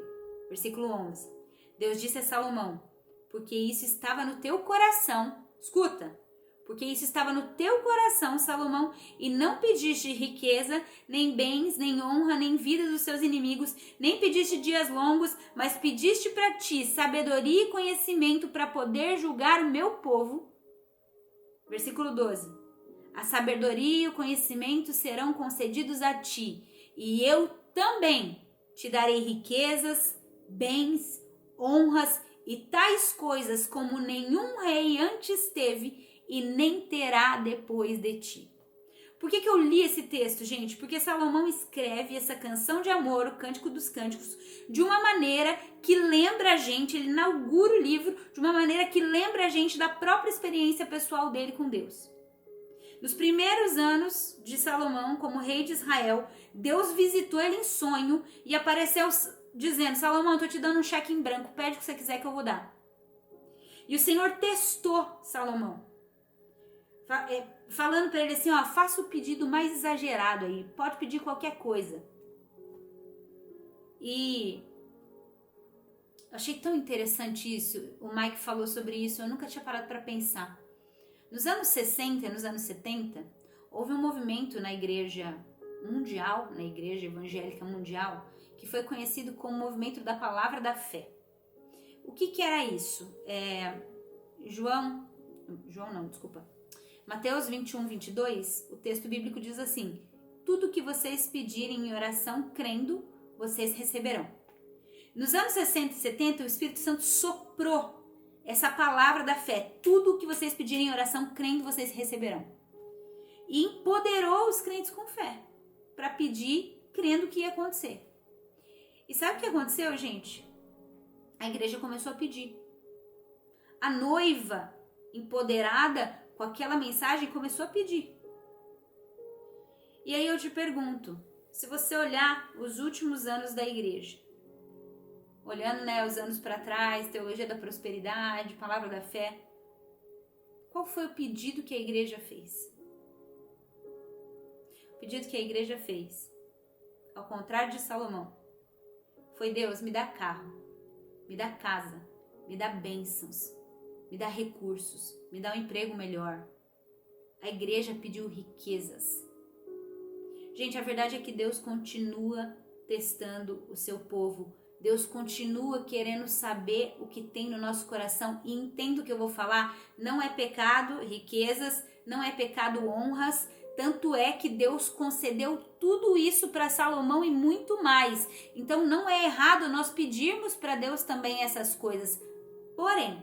Versículo 11. Deus disse a Salomão: porque isso estava no teu coração. Escuta, porque isso estava no teu coração, Salomão, e não pediste riqueza, nem bens, nem honra, nem vida dos seus inimigos, nem pediste dias longos, mas pediste para ti sabedoria e conhecimento para poder julgar o meu povo. Versículo 12. A sabedoria e o conhecimento serão concedidos a ti, e eu também te darei riquezas, bens, honras e tais coisas como nenhum rei antes teve e nem terá depois de ti. Por que eu li esse texto, gente? Porque Salomão escreve essa canção de amor, o Cântico dos Cânticos, de uma maneira que lembra a gente, ele inaugura o livro de uma maneira que lembra a gente da própria experiência pessoal dele com Deus. Nos primeiros anos de Salomão, como rei de Israel, Deus visitou ele em sonho e apareceu dizendo: Salomão, eu tô te dando um cheque em branco, pede o que você quiser que eu vou dar. E o Senhor testou Salomão, falando para ele assim, ó, faça o pedido mais exagerado aí, pode pedir qualquer coisa. E achei tão interessante isso, o Mike falou sobre isso, eu nunca tinha parado para pensar. Nos anos 60 e nos anos 70, houve um movimento na igreja mundial, na igreja evangélica mundial, que foi conhecido como o movimento da palavra da fé. O que era isso? Mateus 21, 22, o texto bíblico diz assim: tudo que vocês pedirem em oração, crendo, vocês receberão. Nos anos 60 e 70, o Espírito Santo soprou essa palavra da fé. Tudo o que vocês pedirem em oração, crendo, vocês receberão. E empoderou os crentes com fé para pedir, crendo que ia acontecer. E sabe o que aconteceu, gente? A igreja começou a pedir. A noiva, empoderada com aquela mensagem, começou a pedir. E aí eu te pergunto, se você olhar os últimos anos da igreja, olhando, os anos para trás, teologia da prosperidade, palavra da fé, qual foi o pedido que a igreja fez? O pedido que a igreja fez, ao contrário de Salomão, foi: Deus, me dá carro, me dá casa, me dá bênçãos, me dá recursos, me dá um emprego melhor. A igreja pediu riquezas. Gente, a verdade é que Deus continua testando o seu povo. Deus continua querendo saber o que tem no nosso coração. E entendo o que eu vou falar, não é pecado riquezas, não é pecado honras. Tanto é que Deus concedeu tudo isso para Salomão e muito mais. Então não é errado nós pedirmos para Deus também essas coisas. Porém,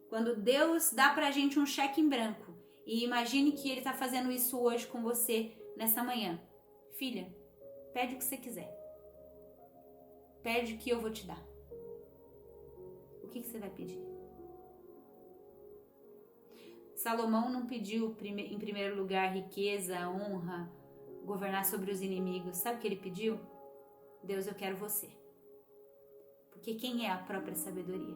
quando Deus dá para a gente um cheque em branco, e imagine que Ele está fazendo isso hoje com você nessa manhã. Filha, pede o que você quiser. Pede o que eu vou te dar. O que você vai pedir? Salomão não pediu em primeiro lugar riqueza, honra, governar sobre os inimigos. Sabe o que ele pediu? Deus, eu quero você. Porque quem é a própria sabedoria?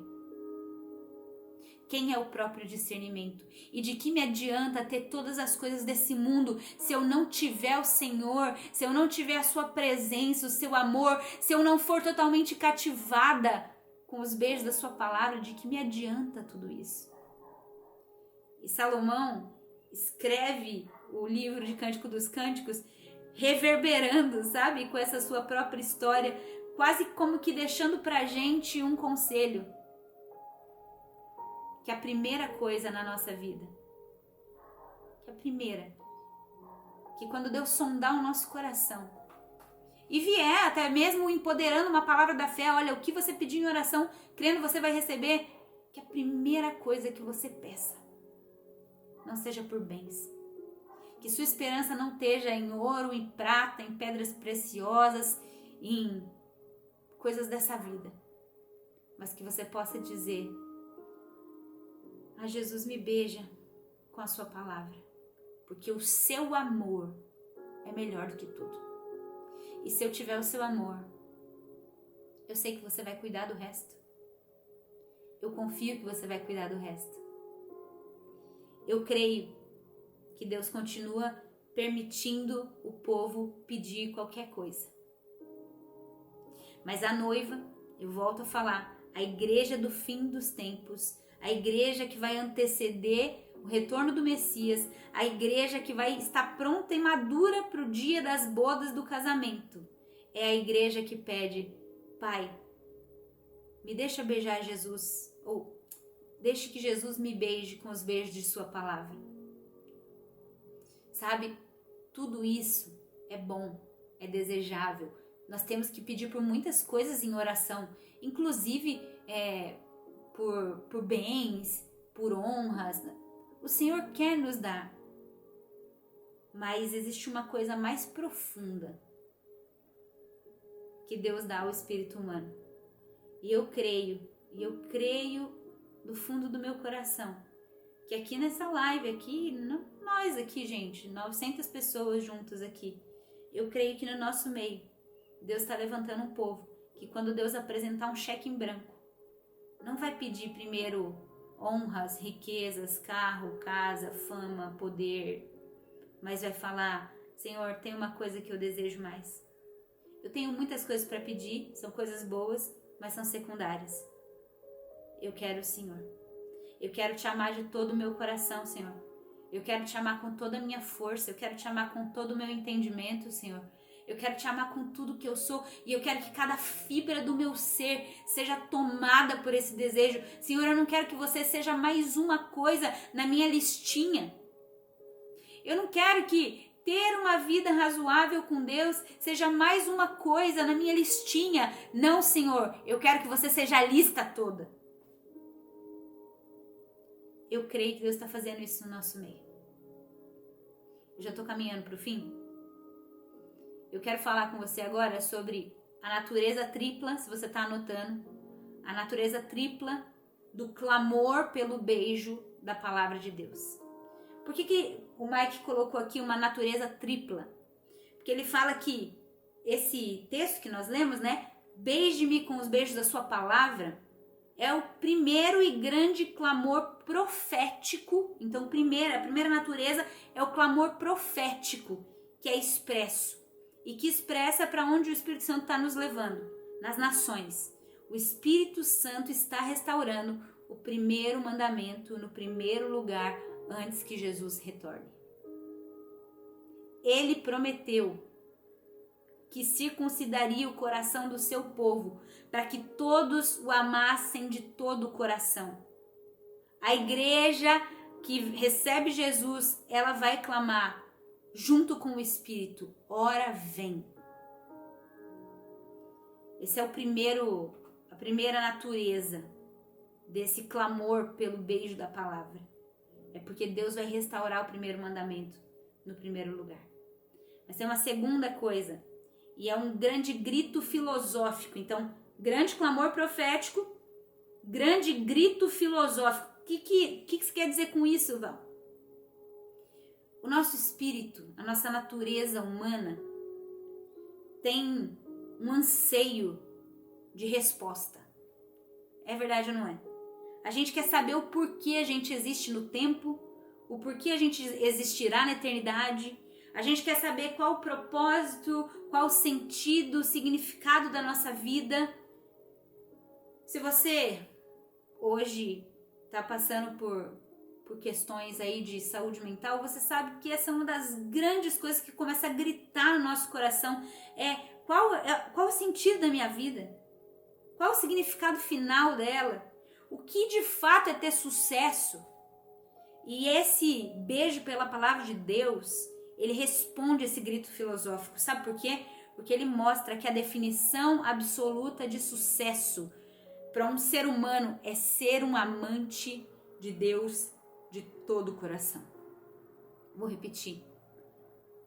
Quem é o próprio discernimento? E de que me adianta ter todas as coisas desse mundo se eu não tiver o Senhor, se eu não tiver a sua presença, o seu amor, se eu não for totalmente cativada com os beijos da sua palavra? De que me adianta tudo isso? E Salomão escreve o livro de Cântico dos Cânticos reverberando, sabe? Com essa sua própria história, quase como que deixando pra gente um conselho. Que a primeira coisa na nossa vida, que quando Deus sondar o nosso coração e vier até mesmo empoderando uma palavra da fé, olha, o que você pedir em oração, crendo você vai receber, que a primeira coisa que você peça não seja por bens, que sua esperança não esteja em ouro, em prata, em pedras preciosas, em coisas dessa vida, mas que você possa dizer: Jesus, me beija com a sua palavra, porque o seu amor é melhor do que tudo. E se eu tiver o seu amor, eu sei que você vai cuidar do resto. Eu confio que você vai cuidar do resto. Eu creio que Deus continua permitindo o povo pedir qualquer coisa. Mas a noiva, eu volto a falar, a igreja do fim dos tempos, a igreja que vai anteceder o retorno do Messias, a igreja que vai estar pronta e madura para o dia das bodas do casamento. É a igreja que pede: Pai, me deixa beijar Jesus, ou deixe que Jesus me beije com os beijos de sua palavra. Sabe, tudo isso é bom, é desejável. Nós temos que pedir por muitas coisas em oração, inclusive por bens, por honras. O Senhor quer nos dar. Mas existe uma coisa mais profunda que Deus dá ao espírito humano. E eu creio do fundo do meu coração, que aqui nessa live, nós aqui, gente, 900 pessoas juntas aqui, eu creio que no nosso meio, Deus está levantando um povo, que quando Deus apresentar um cheque em branco, não vai pedir primeiro honras, riquezas, carro, casa, fama, poder, mas vai falar: Senhor, tem uma coisa que eu desejo mais. Eu tenho muitas coisas para pedir, são coisas boas, mas são secundárias. Eu quero o Senhor. Eu quero te amar de todo o meu coração, Senhor. Eu quero te amar com toda a minha força. Eu quero te amar com todo o meu entendimento, Senhor. Eu quero te amar com tudo que eu sou. E eu quero que cada fibra do meu ser seja tomada por esse desejo. Senhor, eu não quero que você seja mais uma coisa na minha listinha. Eu não quero que ter uma vida razoável com Deus seja mais uma coisa na minha listinha. Não, Senhor. Eu quero que você seja a lista toda. Eu creio que Deus está fazendo isso no nosso meio. Eu já estou caminhando para o fim. Eu quero falar com você agora sobre a natureza tripla, se você está anotando, a natureza tripla do clamor pelo beijo da palavra de Deus. Por que o Mike colocou aqui uma natureza tripla? Porque ele fala que esse texto que nós lemos, né? Beije-me com os beijos da sua palavra, é o primeiro e grande clamor profético. Então, a primeira natureza é o clamor profético, que é expresso. E que expressa para onde o Espírito Santo está nos levando, nas nações. O Espírito Santo está restaurando o primeiro mandamento no primeiro lugar antes que Jesus retorne. Ele prometeu que circuncidaria o coração do seu povo para que todos o amassem de todo o coração. A igreja que recebe Jesus, ela vai clamar junto com o Espírito: ora vem. Esse é a primeira natureza desse clamor pelo beijo da palavra. É porque Deus vai restaurar o primeiro mandamento no primeiro lugar. Mas tem uma segunda coisa, e é um grande grito filosófico. Então, grande clamor profético, grande grito filosófico. O que isso quer dizer com isso, Val? O nosso espírito, a nossa natureza humana, tem um anseio de resposta. É verdade ou não é? A gente quer saber o porquê a gente existe no tempo, o porquê a gente existirá na eternidade. A gente quer saber qual o propósito, qual o sentido, o significado da nossa vida. Se você hoje está passando por questões aí de saúde mental, você sabe que essa é uma das grandes coisas que começa a gritar no nosso coração. Qual o sentido da minha vida? Qual o significado final dela? O que de fato é ter sucesso? E esse beijo pela palavra de Deus, ele responde esse grito filosófico. Sabe por quê? Porque ele mostra que a definição absoluta de sucesso para um ser humano é ser um amante de Deus de todo o coração. Vou repetir.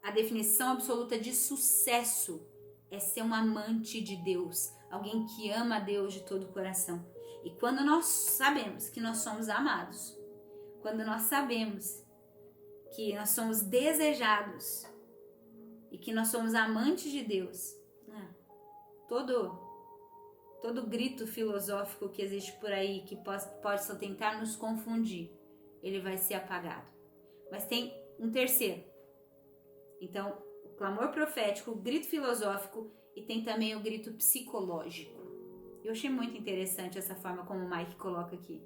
A definição absoluta de sucesso é ser um amante de Deus, alguém que ama a Deus de todo o coração. E quando nós sabemos que nós somos amados, quando nós sabemos que nós somos desejados e que nós somos amantes de Deus, todo grito filosófico que existe por aí, que pode só tentar nos confundir, ele vai ser apagado. Mas tem um terceiro. Então, o clamor profético, o grito filosófico e tem também o grito psicológico. Eu achei muito interessante essa forma como o Mike coloca aqui.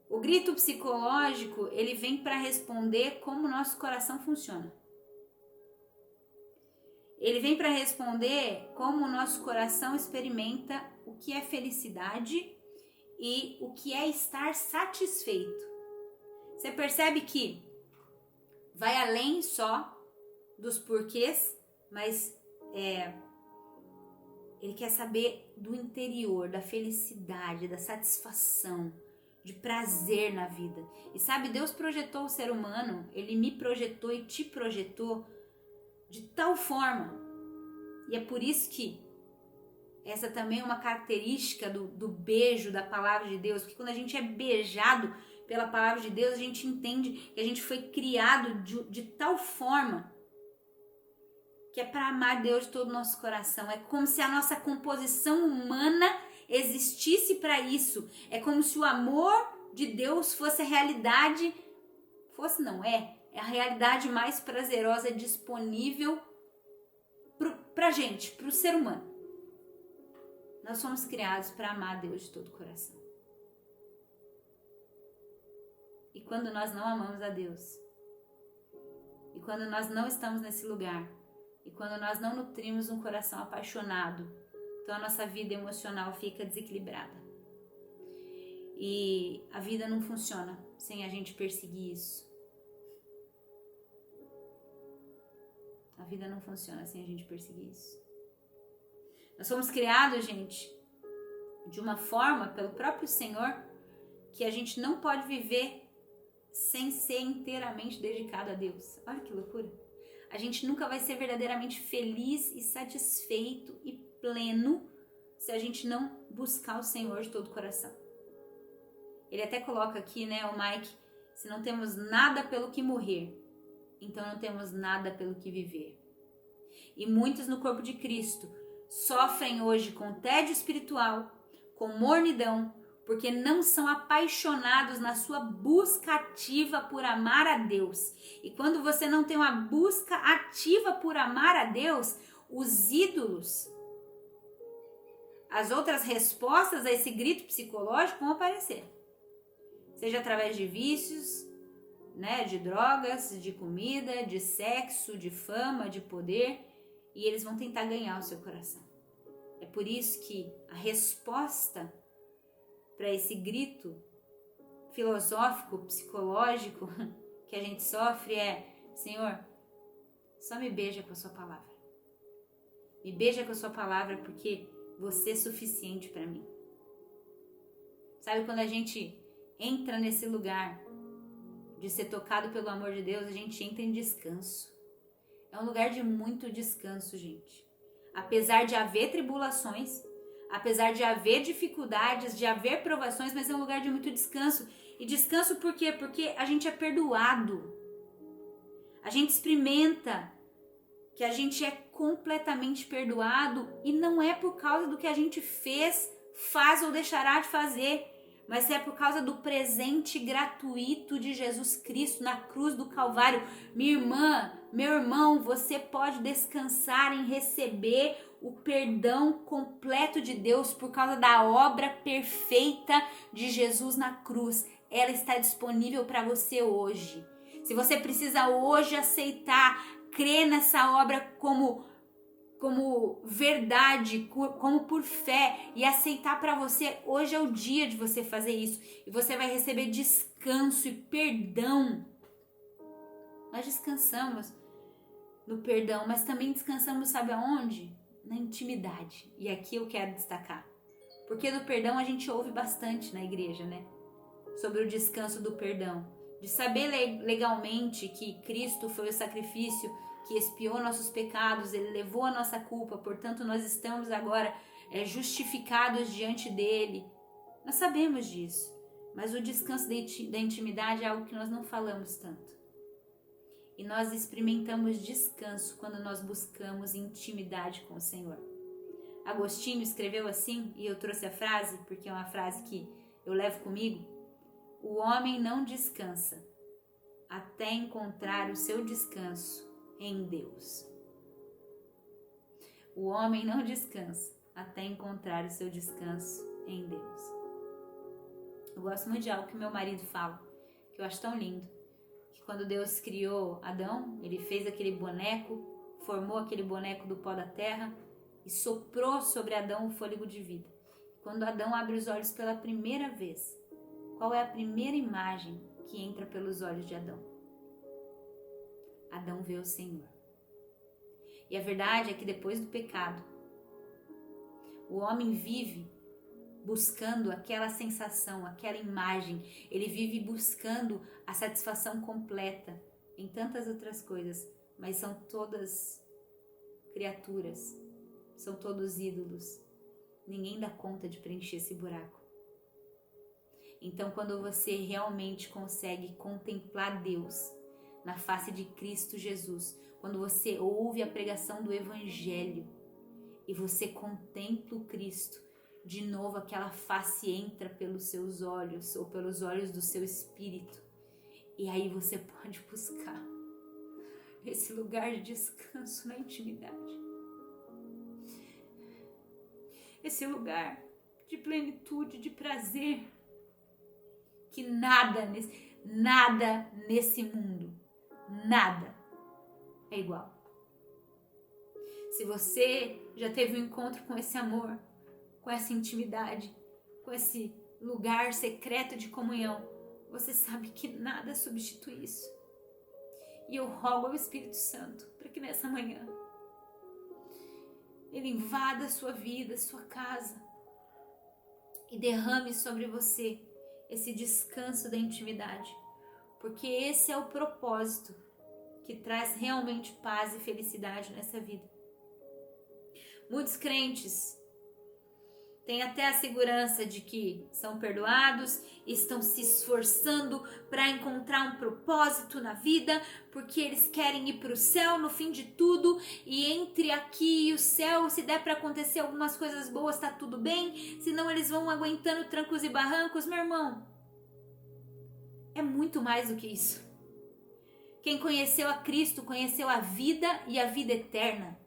O grito psicológico, ele vem para responder como o nosso coração funciona. Ele vem para responder como o nosso coração experimenta o que é felicidade e o que é estar satisfeito. Você percebe que vai além só dos porquês, mas ele quer saber do interior, da felicidade, da satisfação, de prazer na vida. E sabe, Deus projetou o ser humano, ele me projetou e te projetou de tal forma, e é por isso que essa também é uma característica do beijo da palavra de Deus, porque quando a gente é beijado pela palavra de Deus, a gente entende que a gente foi criado de tal forma que é para amar Deus de todo o nosso coração. É como se a nossa composição humana existisse para isso. É como se o amor de Deus fosse a realidade, é a realidade mais prazerosa disponível pra gente, pro ser humano. Nós somos criados para amar Deus de todo o coração. E quando nós não amamos a Deus, e quando nós não estamos nesse lugar, e quando nós não nutrimos um coração apaixonado, então a nossa vida emocional fica desequilibrada. E a vida não funciona sem a gente perseguir isso. A vida não funciona sem a gente perseguir isso. Nós somos criados, gente, de uma forma, pelo próprio Senhor, que a gente não pode viver sem ser inteiramente dedicado a Deus. Olha que loucura. A gente nunca vai ser verdadeiramente feliz e satisfeito e pleno se a gente não buscar o Senhor de todo o coração. Ele até coloca aqui, né, o Mike, se não temos nada pelo que morrer, então não temos nada pelo que viver. E muitos no corpo de Cristo sofrem hoje com tédio espiritual, com mornidão, porque não são apaixonados na sua busca ativa por amar a Deus. E quando você não tem uma busca ativa por amar a Deus, os ídolos, as outras respostas a esse grito psicológico vão aparecer. Seja através de vícios, né, de drogas, de comida, de sexo, de fama, de poder, e eles vão tentar ganhar o seu coração. É por isso que a resposta para esse grito filosófico, psicológico que a gente sofre é: Senhor, só me beija com a sua palavra. Me beija com a sua palavra porque você é suficiente para mim. Sabe, quando a gente entra nesse lugar de ser tocado pelo amor de Deus, a gente entra em descanso. É um lugar de muito descanso, gente. Apesar de haver tribulações, apesar de haver dificuldades, de haver provações, mas é um lugar de muito descanso. E descanso por quê? Porque a gente é perdoado. A gente experimenta que a gente é completamente perdoado e não é por causa do que a gente fez, faz ou deixará de fazer, mas é por causa do presente gratuito de Jesus Cristo na cruz do Calvário. Minha irmã, meu irmão, você pode descansar em receber o perdão completo de Deus por causa da obra perfeita de Jesus na cruz. Ela está disponível para você hoje. Se você precisa hoje aceitar, crer nessa obra como verdade, como por fé, e aceitar para você, hoje é o dia de você fazer isso. E você vai receber descanso e perdão. Nós descansamos no perdão, mas também descansamos, sabe aonde? Na intimidade. E aqui eu quero destacar. Porque do perdão a gente ouve bastante na igreja, né? Sobre o descanso do perdão. De saber legalmente que Cristo foi o sacrifício que expiou nossos pecados, Ele levou a nossa culpa, portanto nós estamos agora justificados diante dEle. Nós sabemos disso, mas o descanso da intimidade é algo que nós não falamos tanto. E nós experimentamos descanso quando nós buscamos intimidade com o Senhor. Agostinho escreveu assim, e eu trouxe a frase, porque é uma frase que eu levo comigo: o homem não descansa até encontrar o seu descanso em Deus. O homem não descansa até encontrar o seu descanso em Deus. Eu gosto muito de algo que meu marido fala, que eu acho tão lindo, que quando Deus criou Adão, Ele fez aquele boneco, formou aquele boneco do pó da terra e soprou sobre Adão o fôlego de vida. Quando Adão abre os olhos pela primeira vez, qual é a primeira imagem que entra pelos olhos de Adão? Adão vê o Senhor. E a verdade é que depois do pecado, o homem vive buscando aquela sensação, aquela imagem. Ele vive buscando a satisfação completa em tantas outras coisas, mas são todas criaturas, são todos ídolos. Ninguém dá conta de preencher esse buraco. Então, quando você realmente consegue contemplar Deus na face de Cristo Jesus, quando você ouve a pregação do Evangelho e você contempla o Cristo, de novo aquela face entra pelos seus olhos ou pelos olhos do seu espírito, e aí você pode buscar esse lugar de descanso na intimidade, esse lugar de plenitude, de prazer, que nada nesse mundo, nada é igual. Se você já teve um encontro com esse amor, com essa intimidade, com esse lugar secreto de comunhão, você sabe que nada substitui isso. E eu rogo ao Espírito Santo para que nessa manhã Ele invada a sua vida, a sua casa e derrame sobre você esse descanso da intimidade, porque esse é o propósito que traz realmente paz e felicidade nessa vida. Muitos crentes têm até a segurança de que são perdoados, estão se esforçando para encontrar um propósito na vida, porque eles querem ir para o céu no fim de tudo, e entre aqui e o céu, se der para acontecer algumas coisas boas, tá tudo bem, senão eles vão aguentando trancos e barrancos. Meu irmão, é muito mais do que isso. Quem conheceu a Cristo conheceu a vida e a vida eterna.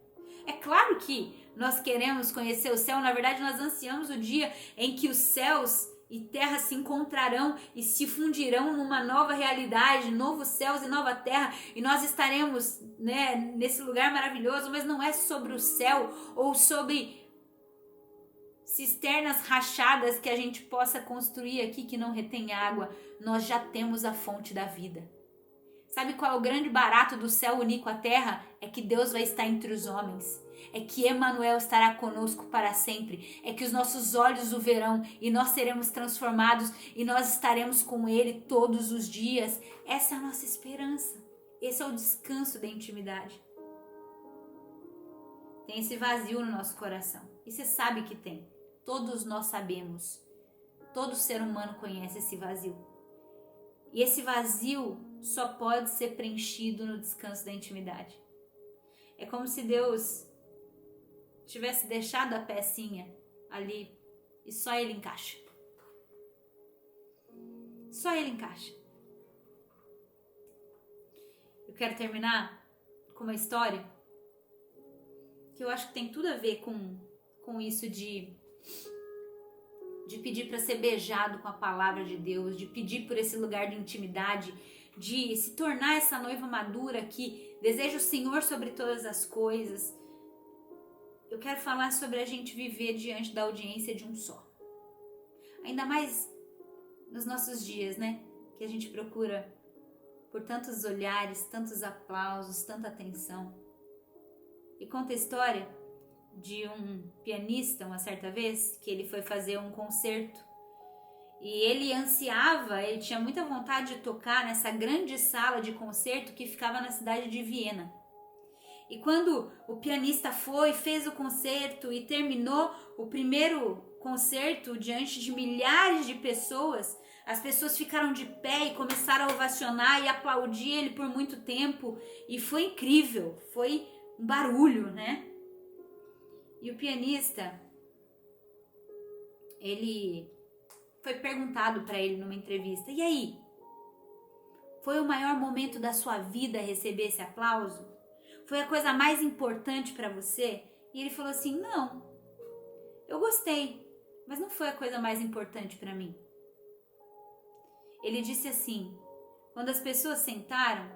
É claro que nós queremos conhecer o céu, na verdade nós ansiamos o dia em que os céus e terra se encontrarão e se fundirão numa nova realidade, novos céus e nova terra, e nós estaremos, né, nesse lugar maravilhoso. Mas não é sobre o céu ou sobre cisternas rachadas que a gente possa construir aqui que não retém água. Nós já temos a fonte da vida. Sabe qual é o grande barato do céu unir com a terra? É que Deus vai estar entre os homens. É que Emanuel estará conosco para sempre. É que os nossos olhos o verão e nós seremos transformados e nós estaremos com Ele todos os dias. Essa é a nossa esperança. Esse é o descanso da intimidade. Tem esse vazio no nosso coração. E você sabe que tem. Todos nós sabemos. Todo ser humano conhece esse vazio. E esse vazio só pode ser preenchido no descanso da intimidade. É como se Deus tivesse deixado a pecinha ali e só Ele encaixa. Só Ele encaixa. Eu quero terminar com uma história que eu acho que tem tudo a ver com isso de pedir para ser beijado com a palavra de Deus, de pedir por esse lugar de intimidade, de se tornar essa noiva madura que deseja o Senhor sobre todas as coisas. Eu quero falar sobre a gente viver diante da audiência de um só. Ainda mais nos nossos dias, né? Que a gente procura por tantos olhares, tantos aplausos, tanta atenção. E conta a história de um pianista, uma certa vez, que ele foi fazer um concerto. E ele ansiava, ele tinha muita vontade de tocar nessa grande sala de concerto que ficava na cidade de Viena. E quando o pianista fez o concerto e terminou o primeiro concerto diante de milhares de pessoas, as pessoas ficaram de pé e começaram a ovacionar e aplaudir ele por muito tempo. E foi incrível, foi um barulho, né? E o pianista, ele foi perguntado para ele numa entrevista: e aí? Foi o maior momento da sua vida receber esse aplauso? Foi a coisa mais importante para você? E ele falou assim: não, eu gostei, mas não foi a coisa mais importante para mim. Ele disse assim: quando as pessoas sentaram,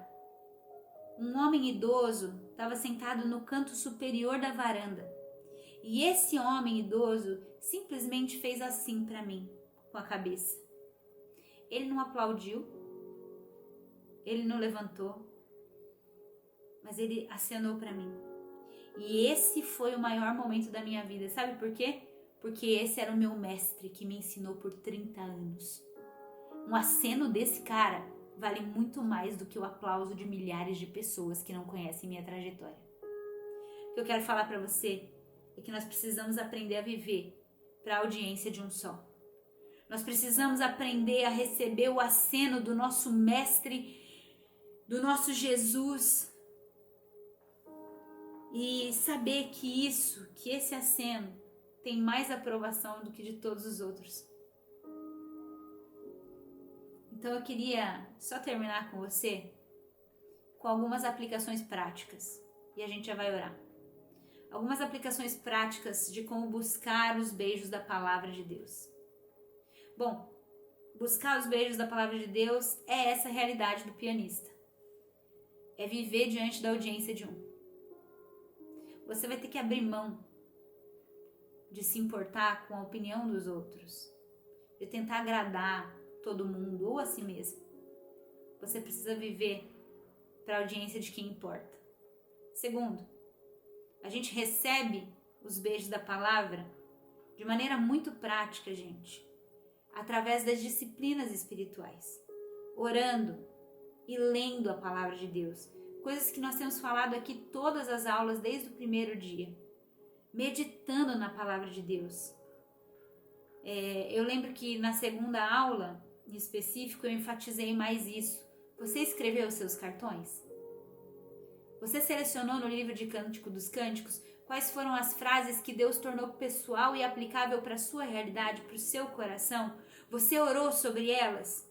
um homem idoso estava sentado no canto superior da varanda. E esse homem idoso simplesmente fez assim para mim, com a cabeça. Ele não aplaudiu, ele não levantou, mas ele acenou para mim. E esse foi o maior momento da minha vida. Sabe por quê? Porque esse era o meu mestre que me ensinou por 30 anos. Um aceno desse cara vale muito mais do que o aplauso de milhares de pessoas que não conhecem minha trajetória. O que eu quero falar para você é que nós precisamos aprender a viver para a audiência de um só. Nós precisamos aprender a receber o aceno do nosso mestre, do nosso Jesus, e saber que esse aceno tem mais aprovação do que de todos os outros. Então eu queria só terminar com você com algumas aplicações práticas e a gente já vai orar. Algumas aplicações práticas de como buscar os beijos da palavra de Deus. Bom, buscar os beijos da palavra de Deus é essa realidade do pianista. É viver diante da audiência de um. Você vai ter que abrir mão de se importar com a opinião dos outros, de tentar agradar todo mundo ou a si mesmo. Você precisa viver para a audiência de quem importa. Segundo, a gente recebe os beijos da palavra de maneira muito prática, gente, através das disciplinas espirituais, orando e lendo a palavra de Deus, coisas que nós temos falado aqui todas as aulas desde o primeiro dia, meditando na palavra de Deus. Eu lembro que na segunda aula, em específico, eu enfatizei mais isso. Você escreveu os seus cartões? Você selecionou no livro de Cântico dos Cânticos quais foram as frases que Deus tornou pessoal e aplicável para a sua realidade, para o seu coração? Você orou sobre elas?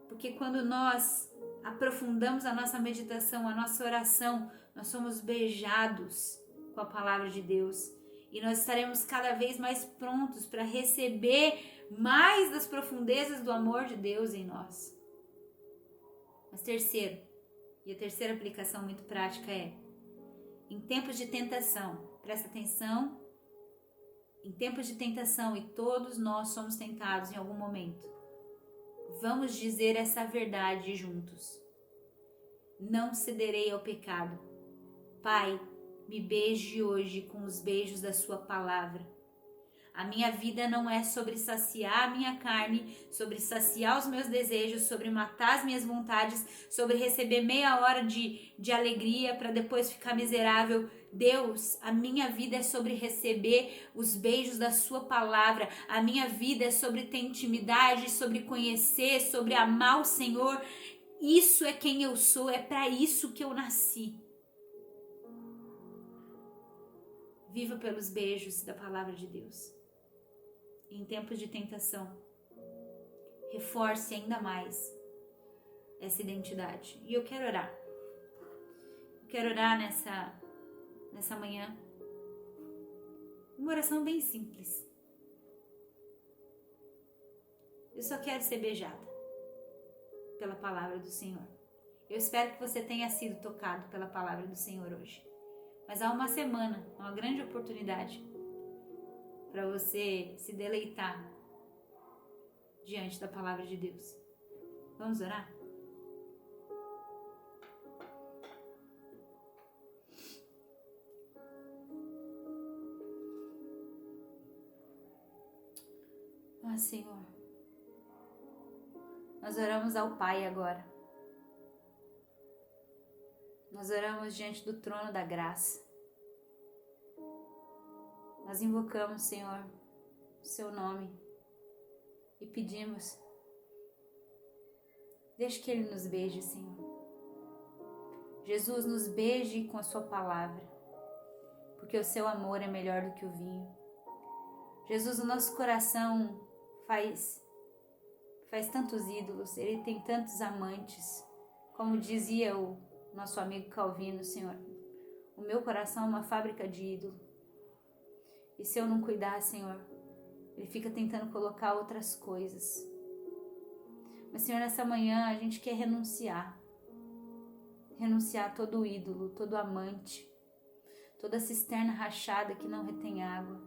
Porque quando nós aprofundamos a nossa meditação, a nossa oração, nós somos beijados com a palavra de Deus. E nós estaremos cada vez mais prontos para receber mais das profundezas do amor de Deus em nós. Mas terceiro, e a terceira aplicação muito prática é: em tempos de tentação, presta atenção, em tempos de tentação, e todos nós somos tentados em algum momento, vamos dizer essa verdade juntos. Não cederei ao pecado. Pai, me beije hoje com os beijos da sua palavra. A minha vida não é sobre saciar a minha carne, sobre saciar os meus desejos, sobre matar as minhas vontades, sobre receber meia hora de alegria para depois ficar miserável. Deus, a minha vida é sobre receber os beijos da sua palavra. A minha vida é sobre ter intimidade, sobre conhecer, sobre amar o Senhor. Isso é quem eu sou, é para isso que eu nasci. Viva pelos beijos da palavra de Deus. Em tempos de tentação, reforce ainda mais essa identidade. E eu quero orar. Eu quero orar nessa manhã. Uma oração bem simples. Eu só quero ser beijada pela palavra do Senhor. Eu espero que você tenha sido tocado pela palavra do Senhor hoje. Mas há uma semana, uma grande oportunidade para você se deleitar diante da palavra de Deus. Vamos orar? Ah, Senhor, nós oramos ao Pai agora. Nós oramos diante do trono da graça. Nós invocamos, Senhor, o seu nome e pedimos, deixe que Ele nos beije, Senhor. Jesus, nos beije com a sua palavra, porque o seu amor é melhor do que o vinho. Jesus, o nosso coração faz tantos ídolos, ele tem tantos amantes, como dizia o nosso amigo Calvino, Senhor. O meu coração é uma fábrica de ídolo. E se eu não cuidar, Senhor, ele fica tentando colocar outras coisas. Mas, Senhor, nessa manhã a gente quer renunciar. Renunciar a todo ídolo, todo amante, toda cisterna rachada que não retém água.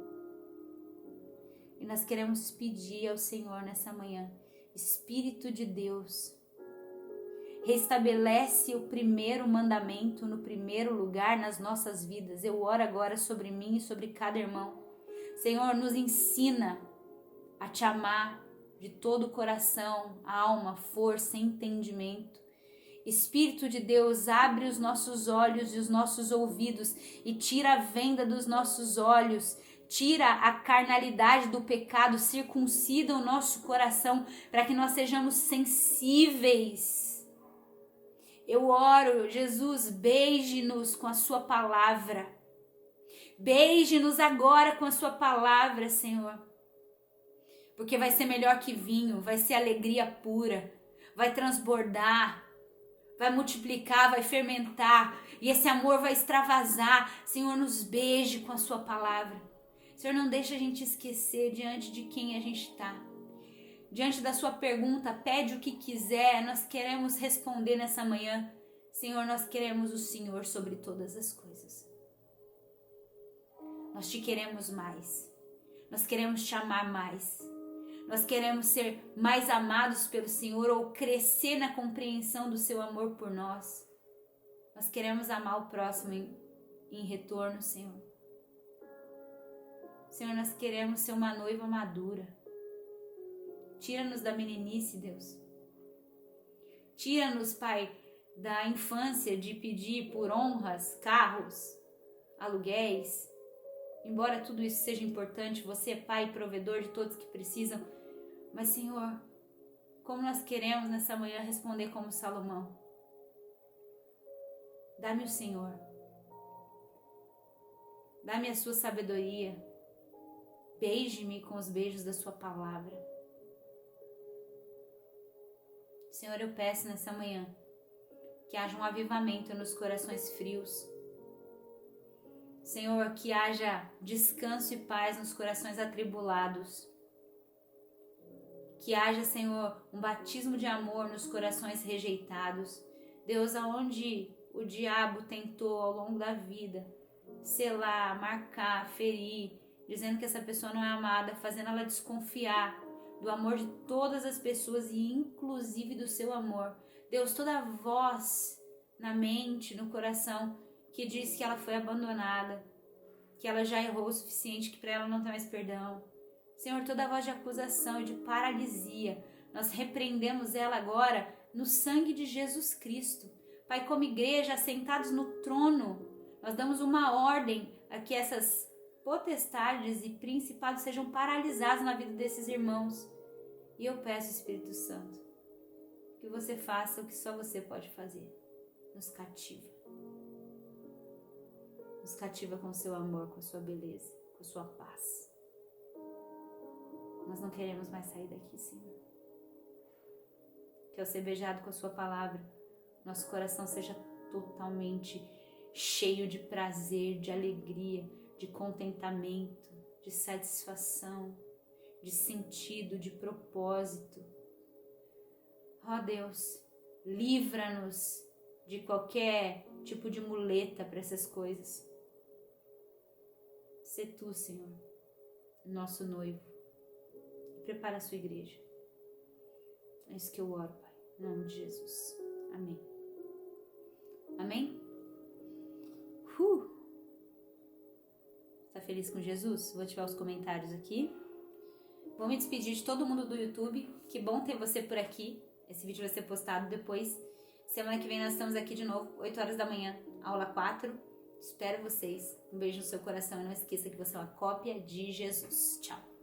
E nós queremos pedir ao Senhor nessa manhã, Espírito de Deus, restabelece o primeiro mandamento no primeiro lugar nas nossas vidas. Eu oro agora sobre mim e sobre cada irmão. Senhor, nos ensina a te amar de todo o coração, alma, força, entendimento. Espírito de Deus, abre os nossos olhos e os nossos ouvidos e tira a venda dos nossos olhos. Tira a carnalidade do pecado, circuncida o nosso coração para que nós sejamos sensíveis. Eu oro, Jesus, beije-nos com a sua palavra. Beije-nos agora com a sua palavra, Senhor. Porque vai ser melhor que vinho, vai ser alegria pura, vai transbordar, vai multiplicar, vai fermentar. E esse amor vai extravasar. Senhor, nos beije com a sua palavra. Senhor, não deixa a gente esquecer diante de quem a gente está. Diante da sua pergunta, pede o que quiser, nós queremos responder nessa manhã. Senhor, nós queremos o Senhor sobre todas as coisas. Nós te queremos mais. Nós queremos te amar mais. Nós queremos ser mais amados pelo Senhor ou crescer na compreensão do seu amor por nós. Nós queremos amar o próximo em retorno, Senhor. Senhor, nós queremos ser uma noiva madura. Tira-nos da meninice, Deus. Tira-nos, Pai, da infância de pedir por honras, carros, aluguéis. Embora tudo isso seja importante, você é Pai e provedor de todos que precisam. Mas, Senhor, como nós queremos nessa manhã responder como Salomão. Dá-me o Senhor. Dá-me a sua sabedoria. Beije-me com os beijos da sua palavra. Senhor, eu peço nessa manhã que haja um avivamento nos corações frios. Senhor, que haja descanso e paz nos corações atribulados. Que haja, Senhor, um batismo de amor nos corações rejeitados. Deus, aonde o diabo tentou ao longo da vida selar, marcar, ferir, dizendo que essa pessoa não é amada, fazendo ela desconfiar do amor de todas as pessoas e inclusive do seu amor. Deus, toda voz na mente, no coração, que diz que ela foi abandonada, que ela já errou o suficiente, que para ela não tem mais perdão. Senhor, toda voz de acusação e de paralisia, nós repreendemos ela agora no sangue de Jesus Cristo. Pai, como igreja, assentados no trono, nós damos uma ordem a que essas potestades e principados sejam paralisados na vida desses irmãos. E eu peço, Espírito Santo, que você faça o que só você pode fazer. Nos cativa. Nos cativa com o seu amor, com a sua beleza, com a sua paz. Nós não queremos mais sair daqui, Senhor. Que ao ser beijado com a sua palavra, nosso coração seja totalmente cheio de prazer, de alegria, de contentamento, de satisfação, de sentido, de propósito. Ó Deus, livra-nos de qualquer tipo de muleta para essas coisas. Sê tu, Senhor, nosso noivo. Prepara a sua igreja. É isso que eu oro, Pai. Em nome de Jesus. Amém. Amém? Tá feliz com Jesus? Vou ativar os comentários aqui. Vou me despedir de todo mundo do YouTube. Que bom ter você por aqui. Esse vídeo vai ser postado depois. Semana que vem nós estamos aqui de novo, 8 horas da manhã, aula 4. Espero vocês. Um beijo no seu coração e não esqueça que você é uma cópia de Jesus. Tchau.